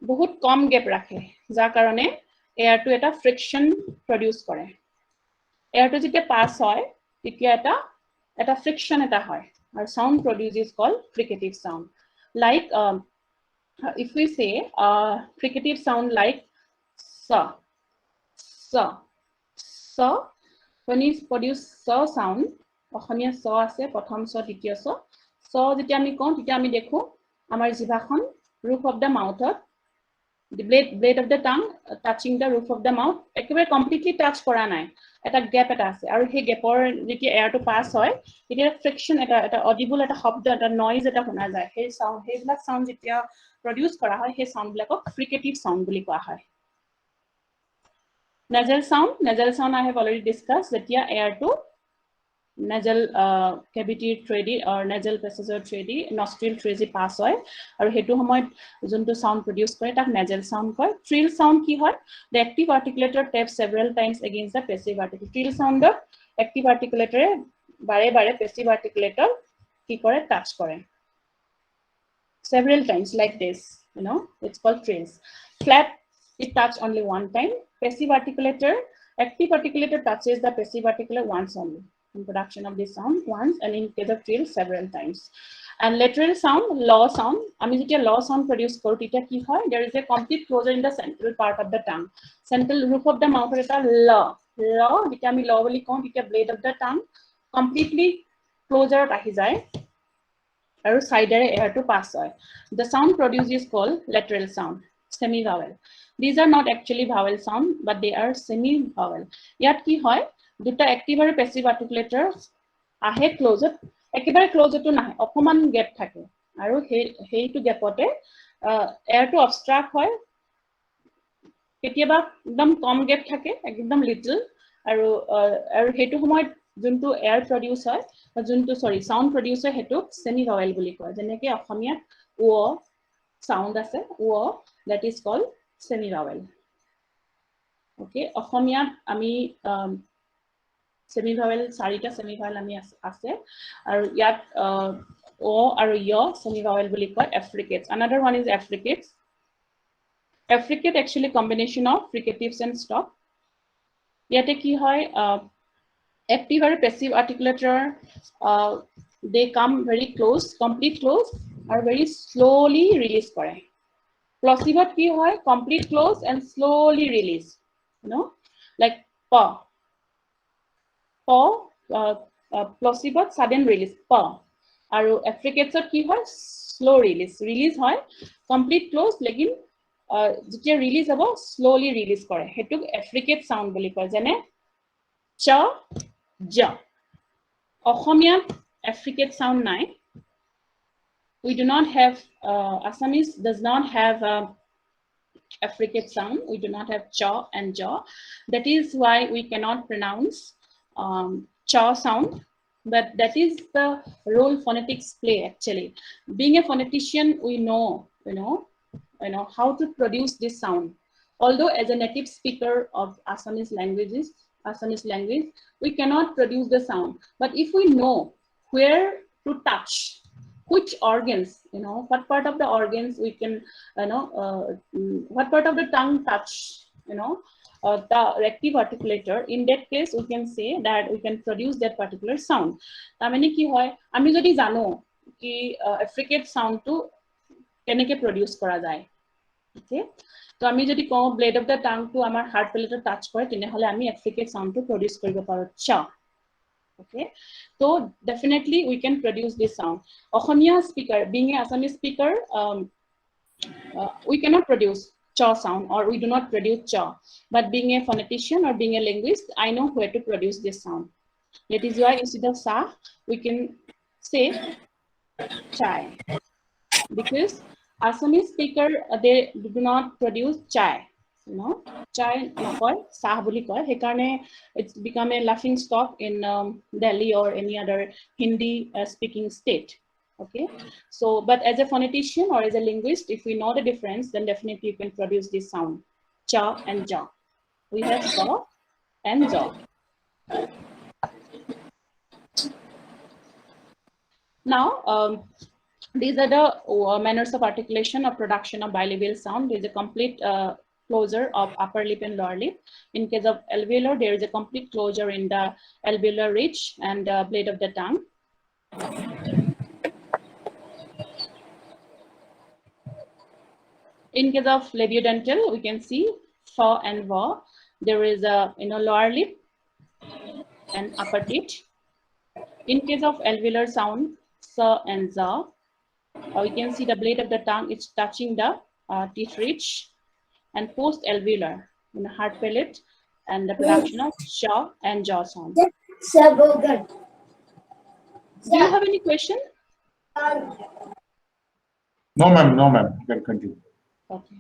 bahut kom gap rakhe, jar karone air to eta friction produce kore. Air to jete pass hoy, titia eta friction eta hoy. Our sound produced is called fricative sound. Like if we say fricative sound like sa, sa, sa, when we produce sa sound, Asamiya স আছে, প্ৰথম স, দ্বিতীয় স, স যেতিয়া আমি কওঁ তেতিয়া আমি দেখো আমাৰ জিভাখন roof of the mouth, the blade of the tongue touching the roof of the mouth, একেবাৰে completely touch কৰা নাই, এটা gap এটা আছে, আৰু সেই gapৰ যেতিয়া airটো pass হয় তেতিয়া friction এটা audible এটা শব্দ, এটা noise এটা শুনা যায়, সেই sound, সেইবিলাক sound যেতিয়া produce কৰা হয় সেই sound বিলাকক fricative sound বুলি কোৱা হয়. Nasal sound I have already discussed, যেতিয়া air to nasal cavity through or nasal passage through nostril through pass hoy, aru hetu samoyt jontu sound produce kore tak nasal sound koy. Trill sound ki hoy, the active articulator taps several times against the passive articulator. Trill sound active articulator bare bare passive articulator ki kore, touch kore several times like this, it's called trills. Flat, it touch only one time. Passive articulator, active articulator touches the passive articulator once only in production of this sound, once, and in case of trill several times. And lateral sound, law sound, ami jetia law sound produce koru titia ki hoy, there is a complete closure in the central part of the tongue, central roof of the mouth eta la jetia ami law boli kau, titia blade of the tongue completely closure ahi jay aru side air to pass hoy. The sound produced is called lateral sound, semi vowel. These are not actually vowel sound, but they are semi vowel. Yat ki hoy, দুটা active আৰু passive articulator আহে ক্লোজত, একেবাৰে ক্লোজটো নাহে, অকমান gap থাকে, আৰু হেইটো গ্যাপতে এয়াৰটো অবষ্ট্ৰাক্ট হয়, কেতিয়াবা একদম কম গ্যাপ থাকে, একদম লিটল, আৰু হেইটো সময়ত যোনটো এয়াৰ প্ৰডিউস হয়, যোনটো সাউন্ড প্ৰডিউস হয়, হেইটো সেমি ভাৱেল বুলি কয়, যেনেকৈ অসমীয়াত ও সাউন্ড আছে, ও, that is called semi vowel. Okay, অসমীয়াত আমি semi vowel, চাৰিটা semi vowel আমি আছে, আৰু ইয়াত ও আৰু য় semi vowel বুলি কয়, affricates. Another one is affricates. Affricate actually combination of fricatives and stop. ইয়াতে কি হয়, active আৰু passive articulator they come very close, complete close, আৰু very slowly release কৰে. Plosive ki hoy, complete close and slowly release, you know, like pa. Plosive sudden release pa. Aru affricates ki hoy, slow release. Release hoy, complete close, lekin যেতিয়া release habo, slowly release kore. Hetuk affricate sound boli koy, jene cha, ja. Ohomia affricate sound nai. We do not have, Assamese does not have affricate sound. We do not have cha and ja. That is why we cannot pronounce cha sound. But that is the role phonetics play actually. Being a phonetician, we know, how to produce this sound. Although as a native speaker of Assamese language, we cannot produce the sound. But if we know where to touch, which organs, what part of the organs we can, what part of the tongue touch, the rective articulator, in that case we can say that we can produce that particular sound. Tamene ki hoy, ami jodi jano ki affricate sound to keneke produce kora jay. Okay, so ami jodi ko blade of the tongue to amar heart palate touch kore, tene hole ami affricate sound to produce koribo paro cha. Okay, so definitely we can produce this sound. Ohomia speaker, being an Assamese speaker, we cannot produce cha sound, or we do not produce cha. But being a phonetician or being a linguist, I know where to produce this sound. That is why instead of sa, we can say chai. Because Assamese speaker, they do not produce chai. Chai nakoy, sah boli koy. Hekarne it's become a laughing stock in Delhi or any other Hindi speaking state. Okay, so but as a phonetician or as a linguist, if we know the difference, then definitely you can produce this sound, cha and ja. We have sa and ja. Now, these are the manners of articulation or production of bilabial sound. There is a complete closure of upper lip and lower lip. In case of alveolar, there is a complete closure in the alveolar ridge and blade of the tongue. In case of labiodental, we can see fa and va. There is a lower lip and upper teeth. In case of alveolar sound, sa and za, we can see the blade of the tongue is touching the teeth ridge. And post alveolar in the heart palate and the production of sha and jaw sound. Do you have any question? No, ma'am. No, ma'am. You can continue. Okay.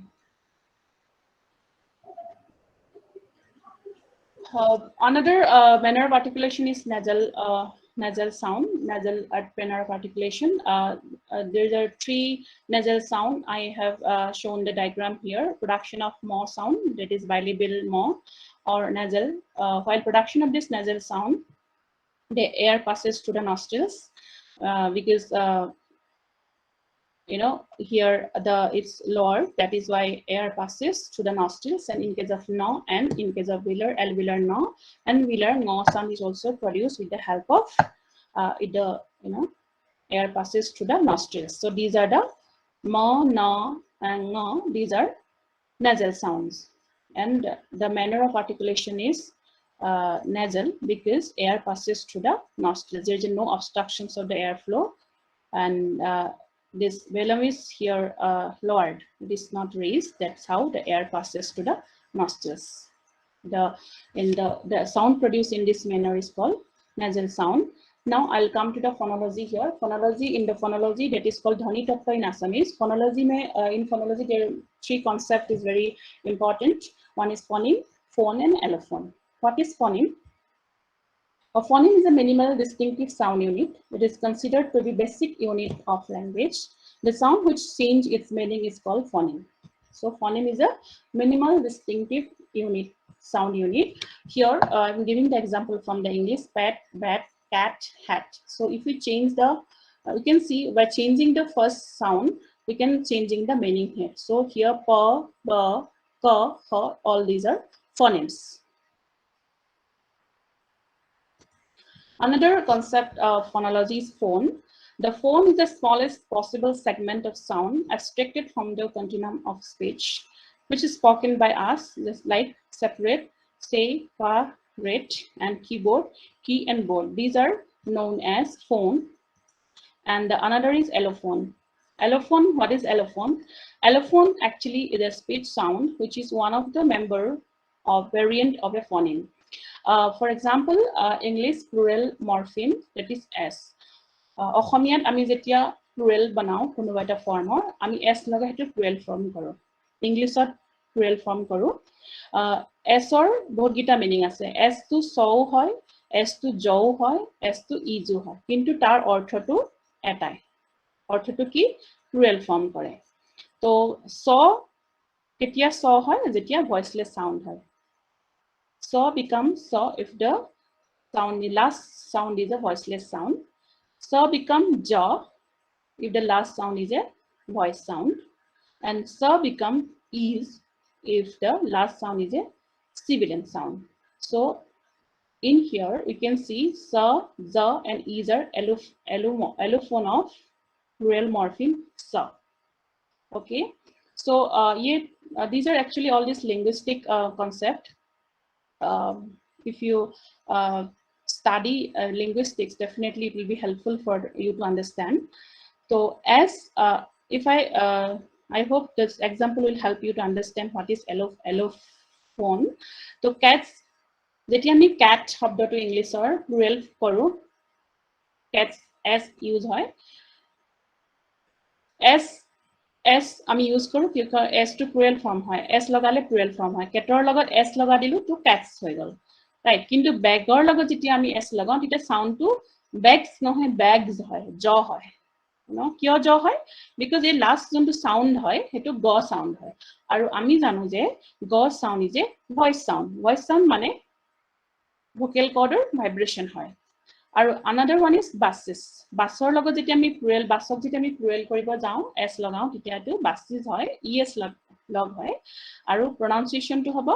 Another manner of articulation is nasal sound, nasal manner of articulation. There are 3 nasal sound. I have shown the diagram here. Production of mo sound, that is bilabial mo or nasal. While production of this nasal sound, the air passes to the nostrils because here it's lower, that is why air passes to the nostrils. And in case of no, and in case of velar, alveolar no and velar no sound is also produced with the help of air passes to the nostrils. So these are the mo, no and no. These are nasal sounds, and the manner of articulation is nasal because air passes to the nostrils. There is no obstructions of the airflow, and this velum is here lowered. It is not raised. That's how the air passes to the nostrils. The sound produced in this manner is called nasal sound. Now I'll come to the phonology here. Phonology, in the phonology, that is called Dhani Tattva in Assamese. Phonology in phonology, there are 3 concepts is very important. One is phoneme, phone, and allophone. What is phoneme? A phoneme is a minimal distinctive sound unit. It is considered to be basic unit of language. The sound which change its meaning is called phoneme. So phoneme is a minimal distinctive unit, sound unit. Here I'm giving the example from the English: pet, bat, cat, hat. So if we change the, we can see by changing the first sound, we can changing the meaning here. So here pa, ba, ka, ha, all these are phonemes. Another concept of phonology is phone. The phone is the smallest possible segment of sound abstracted from the continuum of speech, which is spoken by us, just like separate, say, pa, rate, and keyboard, key and board. These are known as phone. And the another is allophone. Allophone, what is allophone? Allophone actually is a speech sound, which is one of the member of variant of a phoneme. For example, English plural morpheme, that is S. অসমীয়াত আমি যেতিয়া plural বনাও কোনোবা এটা ফৰ্মৰ আমি এছ লগাই সেইটো plural form কৰোঁ ইংলিছত প্লুৰেল ফৰ্ম কৰোঁ এছৰ বহুতকেইটা মিনিং আছে এছ টু চও হয় এছ টু জও হয় এছ টু ইজো হয় কিন্তু তাৰ অৰ্থটো এটাই অৰ্থটো কি প্লুৰেল ফৰ্ম কৰে তো চ কেতিয়া চ হয় যেতিয়া ভয়েসলেস সাউন্ড হয় চ becomes চ if the sound the last sound is a voiceless sound. So become jaw if the last sound is a voice sound, and so become is if the last sound is a sibilant sound. So in here you can see sa, za, and is are allophone of plural morpheme sa. Okay, so these are actually all this linguistic concept. If you study linguistics, definitely it will be helpful for you to understand. So as if I hope this example will help you to understand what is allophone. So cats, যেতিয়া আমি cat শব্দটো ইংলিছৰ plural কৰোঁ cats as use হয় s আমি use কৰোঁ কি s to plural form হয় s লগালে plural form হয় কেটৰ লগত s লগা দিলো তো cats হৈ গল রাইট কিন্তু ব্যাগৰ লগত যেতিয়া আমি s লগাও তেতিয়া সাউন্ডটো bags নহয় bags হয় জ হয় নো কিয় জ হয় বিকজ এই লাস্ট যোনটো সাউন্ড হয় হেতু গ সাউন্ড হয় আৰু আমি জানো যে গ sound is a voice sound মানে ভোকেল কৰ্ডৰ ভাইব্ৰেশন হয় আৰু another one is buses বাছৰ লগত যেতিয়া আমি প্লুৰেল বাছক যেতিয়া আমি প্লুৰেল কৰিব যাওঁ s লগাও তেতিয়াটো buses হয় es লগ হয় আৰু pronunciationটো হ'ব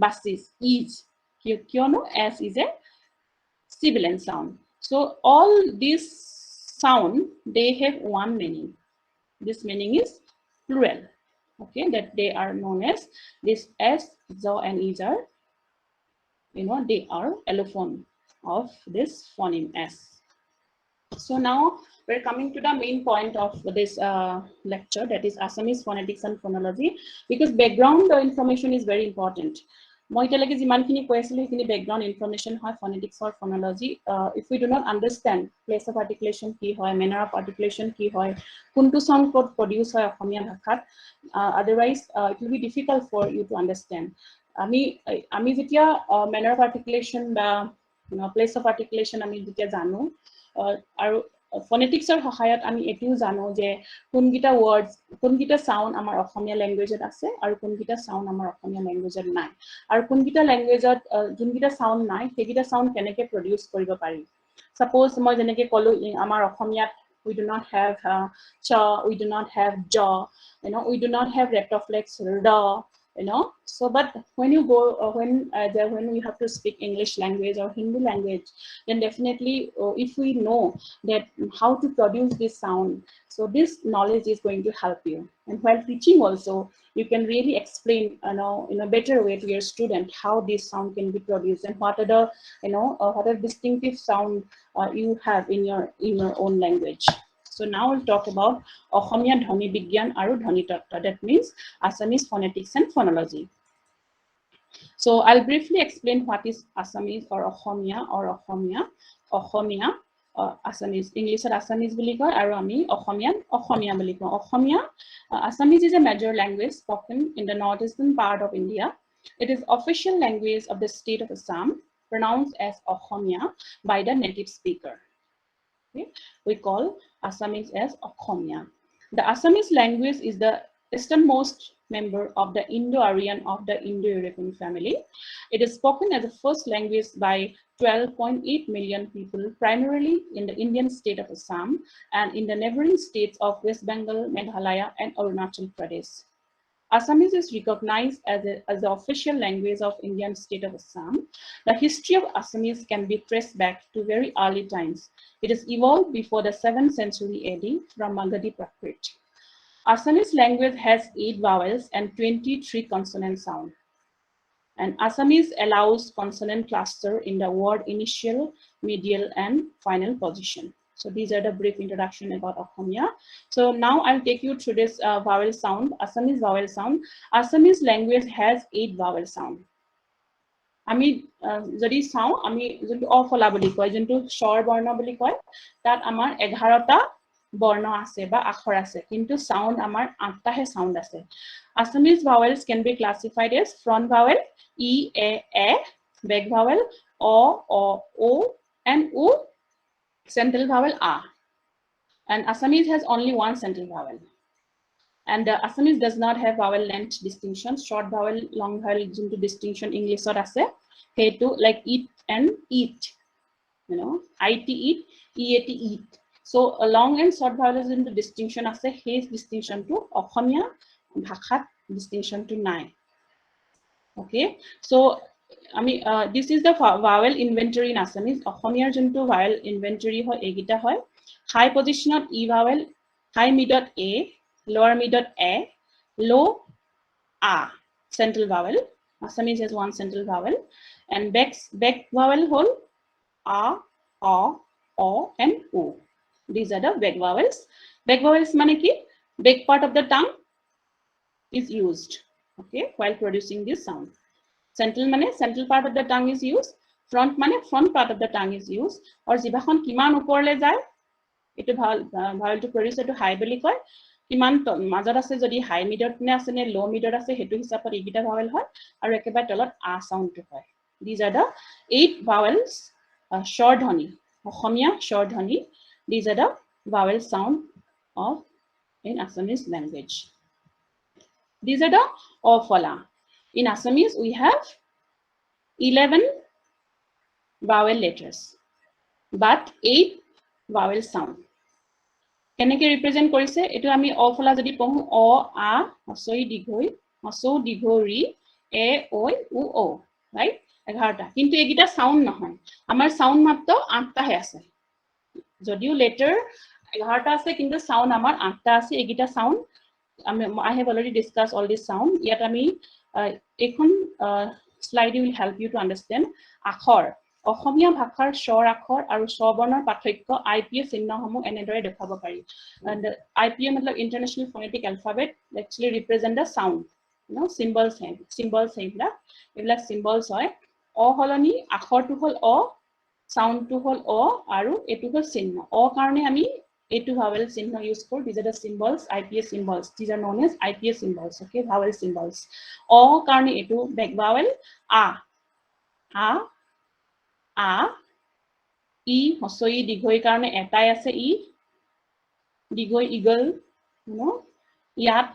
buses is কিয়নো s is a sibilant sound so all these sound they have one meaning this meaning is plural okay that they are known as this s zo and is are they are allophone of this phoneme S. So now we're coming to the main point of this lecture, that is Assamese phonetics and phonology, because background information is very important. মই এতিয়ালৈকে যিমানখিনি কৈ আছিলোঁ সেইখিনি background information হয় phonetics or phonology. If we do not understand place of articulation কি হয়, manner of articulation কি হয়, কোনটো sound ক'ত produce হয় অসমীয়া ভাষাত, otherwise it will be difficult for you to understand. আমি যেতিয়া manner of articulation বা place of articulation আমি যেতিয়া জানো আৰু phoneticsৰ সহায়ত আমি এটিও জানো যে কোনগিটা words কোনগিটা sound আমাৰ অসমীয়া ল্যাঙ্গুৱেজত আছে আৰু কোনগিটা sound আমাৰ অসমীয়া ল্যাঙ্গুৱেজত নাই আৰু কোনগিটা ল্যাঙ্গুৱেজত যোনগিটা sound নাই সেইগিটা sound কেনেকৈ produce কৰিব পাৰি suppose মই যেনেকৈ ক'লো আমাৰ অসমীয়াত we do not have cha we do not have jaw we do not have retroflex ra so but when you go when we have to speak English language or Hindi language then definitely if we know that how to produce this sound so this knowledge is going to help you and while teaching also you can really explain in a better way to your student how this sound can be produced and what are the what are distinctive sound you have in your own language. So now we'll talk about Assamese Dhoni Bigyan aru Dhoni Tattva, that means Assamese phonetics and phonology. So I'll briefly explain what is Assamese or Assamese Assamese English or Assamese বুলি কয় আৰু আমি অসমীয়া বুলি কওঁ Asamiya Assamese is a major language spoken in the northeastern part of India. It is official language of the state of Assam, pronounced as Assamese by the native speaker. Okay? We call Assamese as Assamese. The Assamese language is the easternmost member of the Indo-Aryan of the Indo-European family. It is spoken as a first language by 12.8 million people, primarily in the Indian state of Assam and in the neighboring states of West Bengal, Meghalaya, and Arunachal Pradesh. Assamese is recognized as the official language of Indian state of Assam. The history of Assamese can be traced back to very early times. It is evolved before the 7th century AD from Magadhi Prakrit. Assamese language has 8 vowels and 23 consonant sounds. And Assamese allows consonant cluster in the word initial, medial, and final position. So these are the brief introduction about Assamese. So now I'll take you through this vowel sound, Assamese vowel sound. Assamese language has 8 vowel sound. আমি যদি চাও আমি যোনটো অফলা বুলি কয় যোনটো স্বৰ বৰ্ণ বুলি কয় তাত আমাৰ 11টা বৰ্ণ আছে বা আখৰ আছে কিন্তু সাউন্ড আমাৰ 8টাহে সাউন্ড আছে Assamese vowels can be classified as front vowel e a back vowel o and u, central vowel a. And Assamese has only one central vowel. And Assamese does not have vowel length distinction. Short vowel, long vowel into distinction English or ase. Hey to like eat and eat. You know, it eat, eat eat. So a long and short vowel is into distinction ase. Hey distinction to Assamia, Bhakhat distinction to nai. Okay, so I mean this is the vowel inventory in Assamese. Assamia junto vowel inventory hoy egita hoy. High position of e vowel, high mid dot a, lower mid dot a, low a, central vowel. Assamese has one central vowel, and back vowel whole a, o, and o. These are the back vowels. Back vowels mane ki back part of the tongue is used, okay, while producing this sound. Central mane central part of the tongue is used. Front mane front part of the tongue is used. Or jibakhon kiman uporle jay etu vowel to produce to high বুলি কয় কিমান মাজত আছে যদি high মিডত নে আছে নে লো মিডত আছে হেতু হিচাপত ইগিটা ভাৱেল হয় আৰু একেবাৰে তলত আ সাউন্ড টো হয় these are the 8 vowels short dhani Assamia short dhani these are the vowel sound of in Assamese language these are the ofala in Assamese we have 11 vowel letters but 8 vowel sound কেনেকে represent কৰিছে এটো আমি অফলা যদি পঢ়ো অ আ হসই দিঘই হসও দিঘৰি এ ঐ উ ও right 11টা কিন্তু এগিটা sound নহয় আমাৰ সাউন্ড মাত্ৰ 8টাহে আছে যদিও লেটাৰ 11টা আছে কিন্তু সাউন্ড আমাৰ 8টা আছে এগিটা sound I have already discussed all this sound yet আমি এখন slide will help you to understand আখৰ অসমীয়া ভাষাৰ স্বৰ আখৰ আৰু স্বৰবৰ্ণৰ পাৰ্থক্য IPA চিহ্নসমূহ এনেদৰে দেখাব পাৰি and IPA मतलब international phonetic alphabet actually represent the sound you know symbols হেইবিলাক এইবিলাক symbols হয় অ হলনি আখৰটো হল অ সাউন্ডটো হল অ আৰু এটো হল চিহ্ন অ কাৰণে আমি এটো vowel চিহ্ন ইউজ কৰো these are the symbols IPA symbols these are known as IPA symbols okay vowel symbols অ কাৰণে এটো back vowel a ই হসই দিঘই কাৰণে এটাই আছে ই দিঘই ইগল নো ইয়াত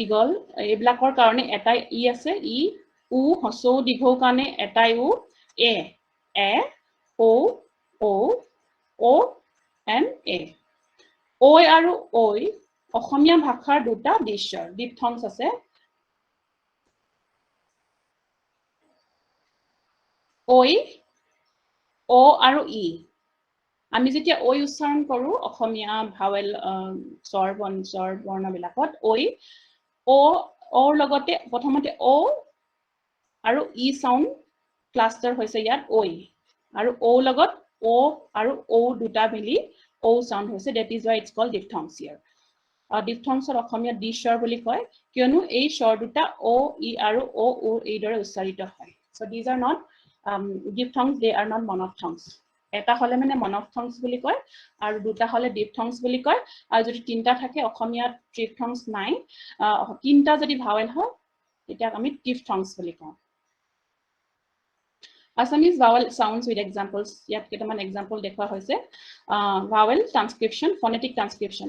ইগল এইবিলাকৰ কাৰণে এটাই ই আছে ই উ হসও দিঘও কাৰণে এটাই উ এ o and a ঐ আৰু ঐ অসমীয়া ভাষাৰ দুটা দিশৰ diphthongs আছে ঐ অ আৰু ই আমি যেতিয়া ঐ উচ্চাৰণ কৰো অসমীয়া ভাৱেল স্বৰ বৰ্ণ বিলাকত ঐ অৰ লগতে প্ৰথমতে অ আৰু ই সাউন্ড ক্লাষ্টাৰ হৈছে ইয়াত ঐ আৰু অ লগত অ আৰু ও দুটা মিলি ও সাউন্ড হৈছে that is why it's called diphthongs here diphthongs অসমীয়া দিশৰ বুলি কয় কিয়নো এই স্বৰ দুটা অ ই আৰু অ ও এই দৰে উচ্চাৰিত হয় so these are not diphthongs they are not monophthongs এটা হলে মানে monophthongs বুলি কয় আৰু দুটা হলে diphthongs বুলি কয় আৰু যদি তিনটা থাকে অসমীয়া triphthongs নাই তিনটা যদি ভাৱেল হয় এটা আমি diphthongs বুলি কওঁ Assamese vowel sounds with examples ইয়াত কেইটামান example দেখুৱা হৈছে vowel transcription phonetic transcription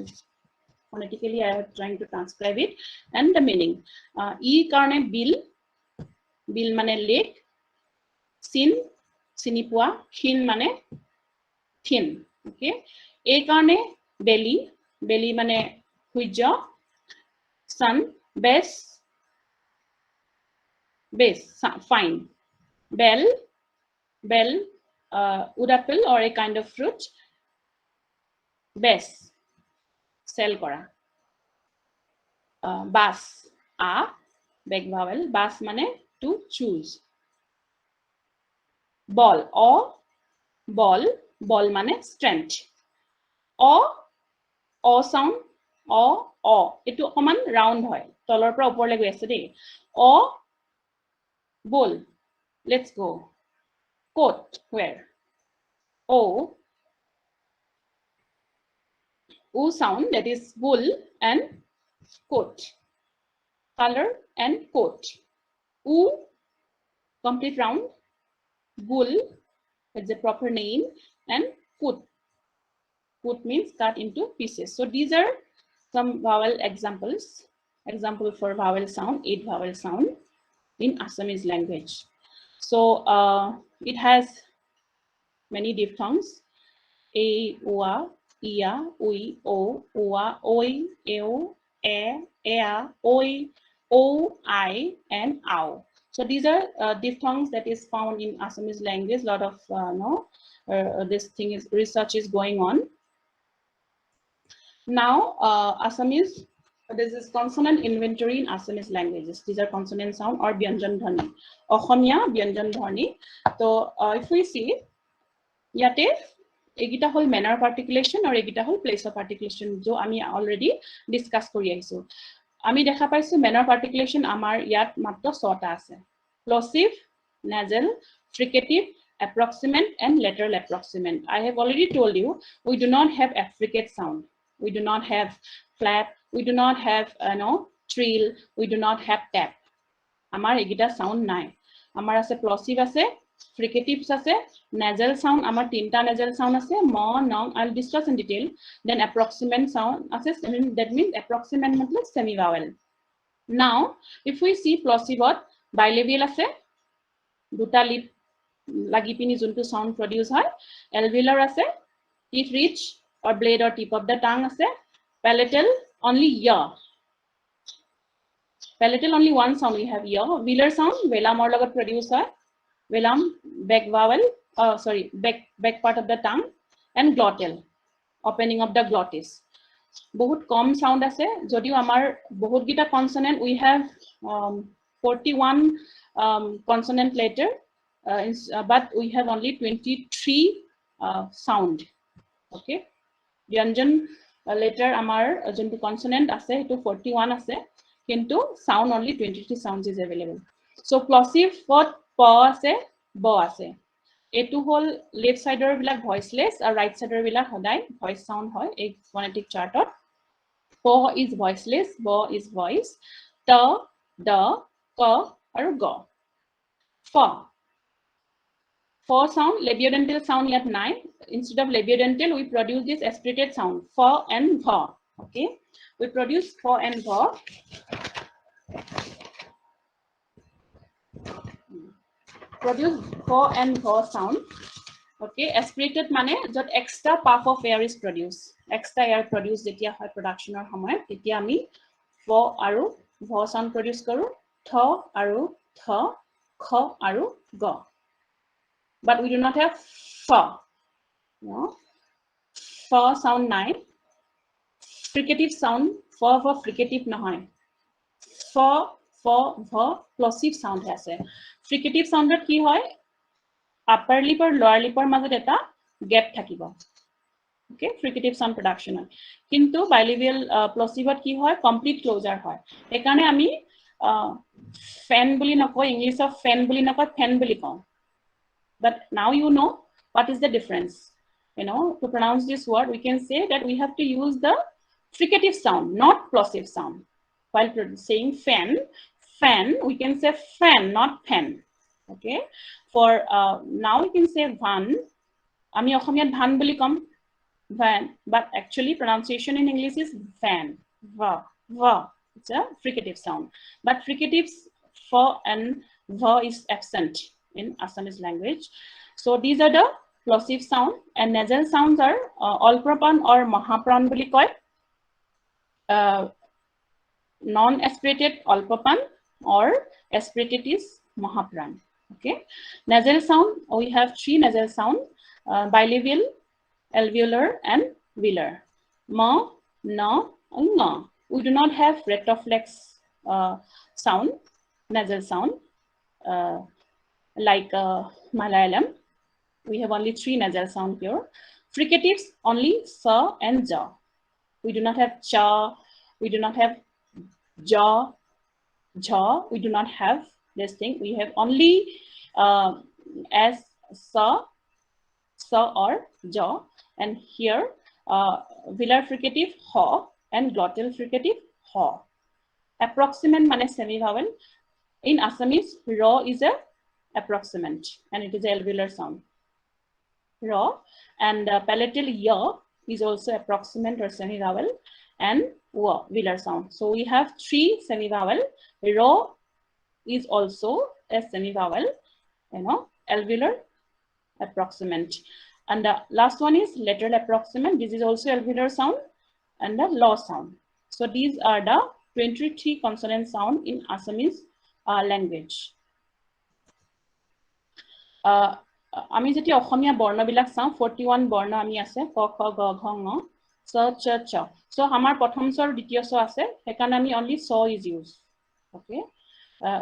phonetically I am trying to transcribe it and the meaning e কাৰণে bill মানে lake sin sinipua khin মানে thin okay a কাৰণে belly মানে Huija, sun, base, fine. Bell, wood apple or a kind of fruit. Base, sell kora. Bas, big vowel. Bas mane to choose. Ball, ball mane strength. O sound, o. Itu common round hoy. Tolor pra upor le goi ase de. O, bull. Let's go. Coat, where? O sound, that is bull and coat. Color and coat. Complete round. Bull, that's the proper name, and coat. Coat means cut into pieces. So these are some vowel examples. Example for vowel sound, 8 vowel sound in Assamese language. So it has many diphthongs. A, ua, ia, ui, o, ua, oi, eo, e, ea, oi, o, I, and ow. So these are diphthongs that is found in Assamese language. A lot of this thing is research is going on. Now Assamese, this is consonant inventory in Assamese languages. These are consonant sound or Byanjan Dhani. Okhomia Byanjan Dhani. So if we see, yate egita hol manner of articulation or egita hol place of articulation. Jo ami already discuss kori aisu. Ami dekha paisu manner of articulation amar yat matto 6 ta ase. Plosive, nasal, fricative, approximant, and lateral approximant. I have already told you we do not have affricate sound. We do not have flat. We do not have trill. We do not have tap. Amar egita sound nai. Amar ase plosive ase, fricatives ase, nasal sound. Amar tinta nasal sound ase. Ma, nong. I'll discuss in detail. Then approximant sound ase. That means approximant matlab semi vowel. Now, if we see plosive, bilabial ase, duta lip lagi pini juntu sound produce hoy. Alveolar ase, teeth ridge or blade or tip of the tongue ase. Palatal only ya. Palatal only one sound we have ya. Velar sound velam or logot produce hoy. Velam back vowel, back part of the tongue, and glottal, opening of the glottis. Bahut com sound ase. Jodio amar bahut gita consonant we have 41 consonant letter, but we have only 23 sound. Okay. Byanjan letter amar juntu consonant ase to 41 ase. Kintu sound only 23 sounds is available. So plosive what pa ase, ba ase. Etu hol left side or bilak voiceless or right side or bilak hodai voice sound hoy a phonetic chart. Pa is voiceless, ba is voice. Ta, da, ka, or ga. Fa. Fa sound, labiodental sound yet 9. Instead of labiodental, we produce this aspirated sound. Fa and va. Okay. We produce fa and va. Produce fa and va sound. Okay. Aspirated mane jot extra puff of air is produced. Extra air produced jetia hoy production or homoy. Jetia ami fa aru va sound produce karu. Tha aru tha, kha aru ga. But we do not have fa. No. Fa sound 9. Fricative sound, fa fricative nahoy. Fa, va, plosive sound has a. Fricative sound that ki hoy, upper lip or lower lip or mazot eta gap thakibo. Okay, fricative sound production. Kintu bilabial plosive ki hoy, complete closure hoy. Ekane ami fan buli nako, English of fan buli nako, fan buli ko. But now you know what is the difference. To pronounce this word, we can say that we have to use the fricative sound, not plosive sound. While saying fan, we can say fan, not pen. Okay. For now, we can say van. Ami okhomiyat van boli kom, van. But actually, pronunciation in English is van, va. It's a fricative sound. But fricatives fa and va is absent in Assamese language. So these are the plosive sound, and nasal sounds are Alprapan or Mahapran boli koi. non-aspirated Alpapan, or aspirated is Mahapran. Okay. Nasal sound, we have 3 nasal sound, bilabial, alveolar, and velar. Ma, na, and nga. We do not have retroflex sound, nasal sound, like Malayalam. We have only 3 nasal sound here. Fricatives only sa and ja. We do not have cha, we do not have ja, ja. We do not have this thing. We have only as sa, or ja, and here velar fricative ha and glottal fricative ha. Approximant mane semi-vowel. In Assamese, ra is a approximant and it is alveolar sound. Ra, and palatal ya is also approximant or semi-vowel, and wa, velar sound. So we have 3 semi-vowel. Ra is also a semi-vowel, alveolar approximant. And the last one is lateral approximant. This is also alveolar sound and the law sound. So these are the 23 consonant sound in Assamese language. আমি যেতিয়া অসমীয়া বৰ্ণবিলাক চাওঁ 41 বৰ্ণ আমি আছে ক খ গ ঘ ঙ চ চ চ সো আমাৰ প্ৰথম স্বৰ দ্বিতীয় স্বৰ আছে সেইকাৰণে আমি only so is used. Okay,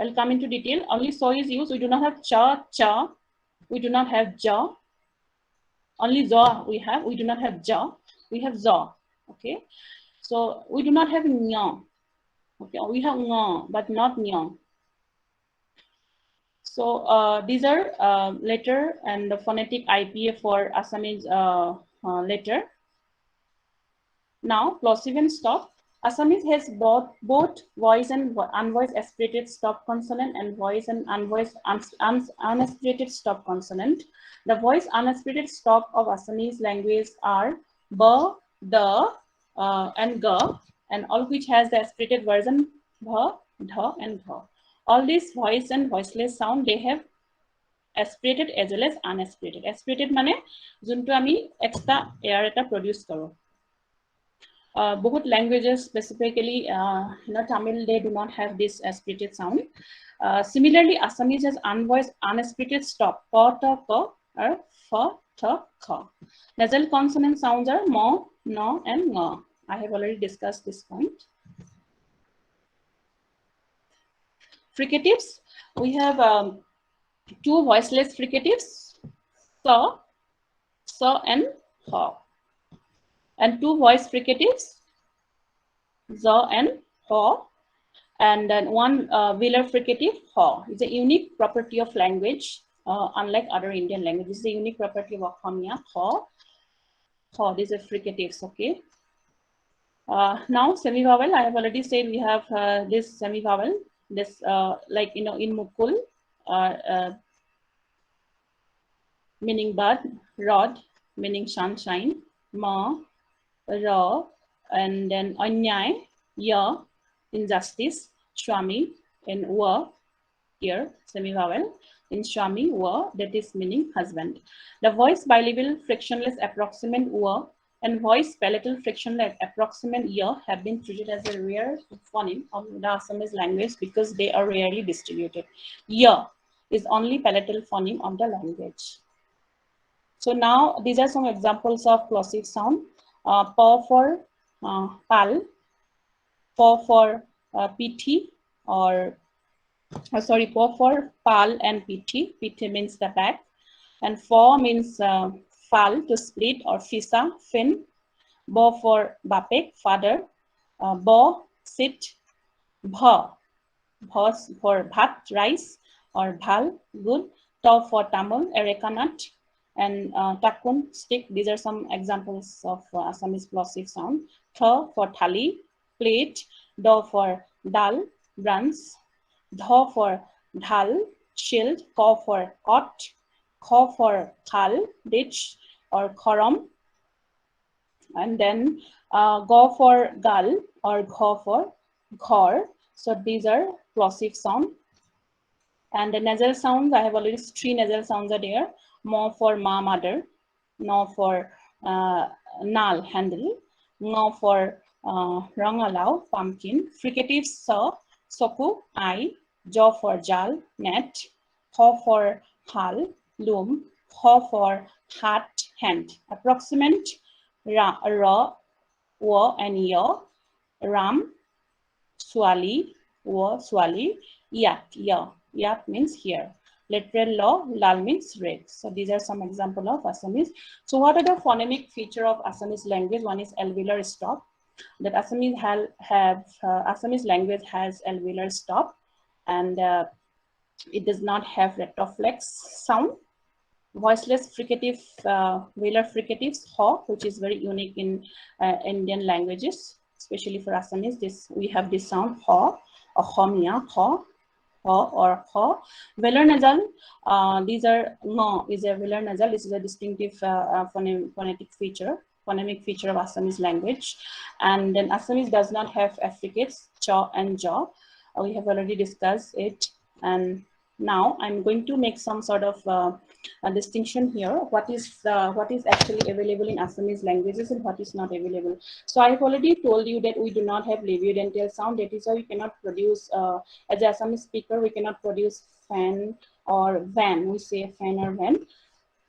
I'll come into detail. Only so is used. We do not have cha, cha. We do not have ja. Only za we have. We do not have ja. We have za. Okay, so we do not have nya. Okay, we have nga but not nya. So these are letter and the phonetic IPA for Assamese letter. Now plosive and stop. Assamese has both voice and unvoiced aspirated stop consonant and voice and unvoiced unaspirated stop consonant. The voice unaspirated stop of Assamese language are ba, da, and ga, and all which has the aspirated version bha, dha, and gha. All these voice and voiceless sound they have aspirated as well as unaspirated. Aspirated mane junto ami extra air eta produce karo. Both languages, specifically Tamil, they do not have this aspirated sound. Similarly, Assamese has unvoiced unaspirated stop pa, ta, ka, or fa, ta, kha. Nasal consonant sounds are mo, no, and nga. I have already discussed this point. Fricatives, we have 2 voiceless fricatives, sa, and ha, and 2 voice fricatives, za and ha, and then 1 velar fricative ha. It's a unique property of language, unlike other Indian languages. It's a unique property of Assamese. Ha, these are fricatives. Okay. Now semi-vowel. I have already said we have this semi-vowel. This like in Mukul, meaning bud, rod, meaning sunshine, ma, ra, and then anyay, ya, injustice, swami, and wa, here semi-vowel, in swami, wa, that is meaning husband. The voice bilabial frictionless approximant wa and voice palatal frictionless approximant ya have been treated as a rare phoneme of the Assamese language because they are rarely distributed. Ya is only palatal phoneme of the language. So now these are some examples of plosive sound. Pa for pal, pa for pithi, or sorry, pa for pal and pithi. Pithi means the back, and fa means fal, to split, or fisa, fin. Bo for bapek, father. Bo, sit. Bha, bha for bhat, rice, or bhal, good. Ta for tamul, areca nut, and takun, stick. These are some examples of Assamese plosive sound. Tha for thali, plate. Da for dal, bronze. Dha for dhal, shield. Ka for cot. Kha for khal, ditch, or khoram. And then ga for gal, or gha for ghar. So these are plosive sound. And the nasal sounds, I have already 3 nasal sounds are there. Ma for ma, mother. Na for nal, handle. Nga for Rangalau, pumpkin. Fricative sa, soku, eye. Jaw for jal, net. Ho for hal, loom. Ho for hat, hand. Approximate, ra, wo, and yo. Ram, swali, wo, swali. Yat, ya. Yat means here. Literal law, lal means red. So these are some example of Assamese. So what are the phonemic feature of Assamese language? One is alveolar stop. That Assamese language has alveolar stop, and it does not have retroflex sound. Voiceless fricative, velar fricatives, ho, which is very unique in Indian languages, especially for Assamese. We have this sound ho, or homia, ho, or ho. Velar nasal, these are no, is a velar nasal. This is a distinctive phonemic feature of Assamese language. And then Assamese does not have affricates, chaw and jaw. We have already discussed it. And now I'm going to make some sort of a distinction here. What is actually available in Assamese languages and what is not available. So I've already told you that we do not have labiodental sound. That is why we cannot produce, as an Assamese speaker, we cannot produce fan or van. We say fan or van.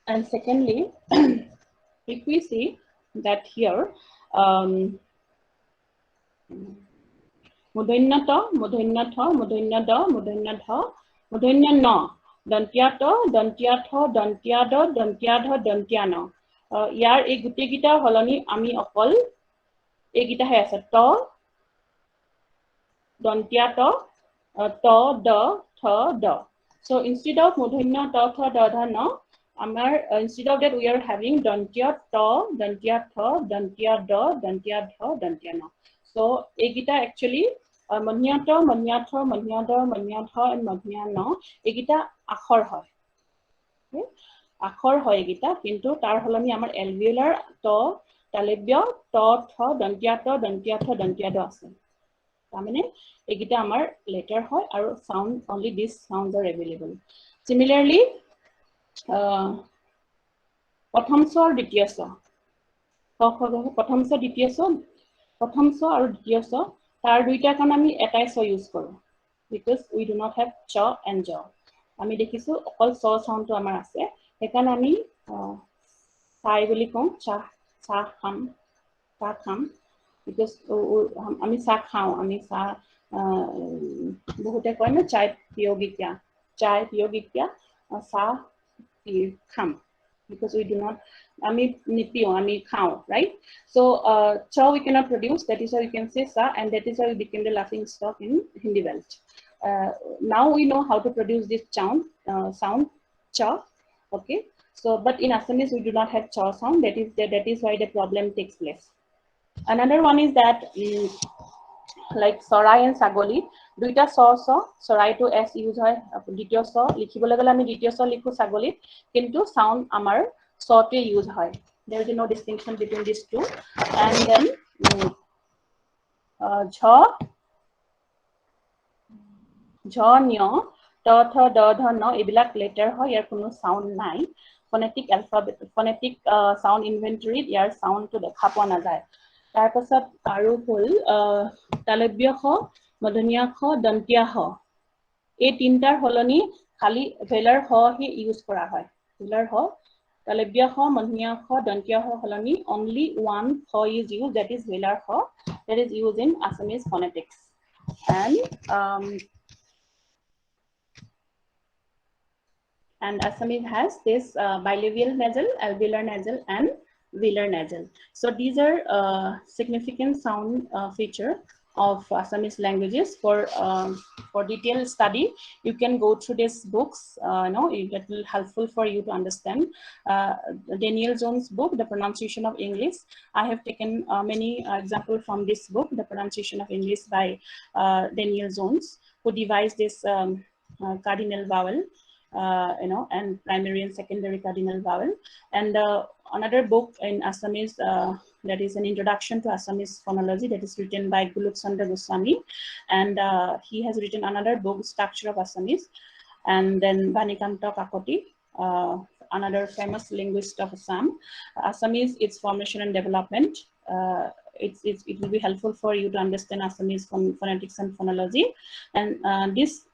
And secondly, if we see that here, Mudanya ta, mudanya tha, mudanya da, mudanya dha, mudanya na, dantya ta, dantya tha, dantya da, dantya dha, dantya na. Yar ei gute gita holoni ami okol ei gita hai ase ta, dantya ta, ta, da, tha, da. So instead of mudanya ta, tha, da, dha, na, instead of that we are having dantya ta, dantya tha, dantya da, dantya dha, dantya na. So egita actually manyata, manyatha, manyada, manyatha, and manyana egita akhor hoy. Okay? Akhor hoy egita, kintu tar holoni amar alveolar to, talebya, to, tha, dantyata, dantyatha, dantyada ase. Tamane egita amar letter hoy, or sound, only these sounds are available. Similarly, pratham sa or ditya sa. Pratham sa, ditya sa. Pratham sa or ditya sa. Tar duita kan ami etai sa use koro, because we do not have cha and jaw. Ami dekhisu okol sa sound to amar ase. Ekan ami sai boli kong cha kham, because ami sa khao, ami sa bahute koy na chai piyogitya, sa kham, because we do not ami nipio, ami khao, right? So cha we cannot produce, that is why we can say sa, and that is why we became the laughing stock in Hindi belt. Now we know how to produce this sound cha, okay? So but in Assamese we do not have cha sound, that is why the problem takes place. Another one is that like Sorai and Sagoli, duita so Sorai to S use hoy, dityo so likhibole gele ami dityo so likhu Sagoli, kintu sound amar so to use hoy. There is no distinction between these two. And then jha, nyo, ta, tha, da, dha, no, ebilak letter hoy, yar kono sound nai. Phonetic sound inventory, yar sound to dekha poa najay. Tar pasat aru hol talebya kho, madhanya kho, dantya kho. Ei tintar holoni khali velar ho hi use kora hoy. Velar ho, talebya kho, madhanya kho, dantya kho holoni only one kho is used, that is velar ho, that is used in Assamese phonetics. And Assamese has this bilabial nasal, alveolar nasal, and velar nasal. So these are significant sound feature of Assamese languages. For detailed study, you can go through these books. That will helpful for you to understand. Daniel Jones' book, The Pronunciation of English. I have taken many examples from this book, The Pronunciation of English by Daniel Jones, who devised this cardinal vowel. And primary and secondary cardinal vowel. And another book in Assamese, that is an introduction to Assamese phonology, that is written by Guluk Chandra Goswami. And he has written another book, Structure of Assamese. And then Banikanta Kakoti, another famous linguist of Assam. Assamese, its formation and development. it will be helpful for you to understand Assamese phonetics and phonology. And this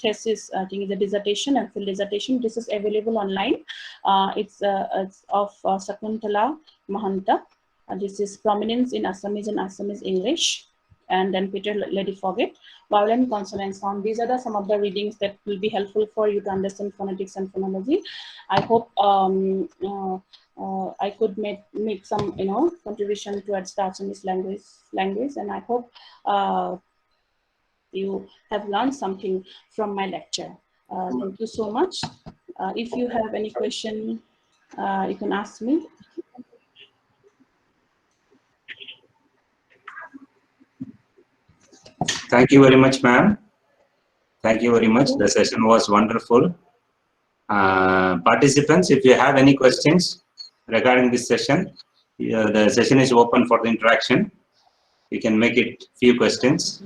thesis, I think, is a dissertation and field dissertation. This is available online. It's of Shakuntala Mahanta. This is Prominence in Assamese and Assamese English. And then Peter Lady Foggett, Vowel and Consonant Sound. These are some of the readings that will be helpful for you to understand phonetics and phonology. I hope I could make some contribution towards the Assamese language, and I hope you have learned something from my lecture. Thank you so much. If you have any question, you can ask me. Thank you very much, ma'am. Thank you very much. The session was wonderful. Participants, if you have any questions regarding this session, the session is open for the interaction. You can make it few questions.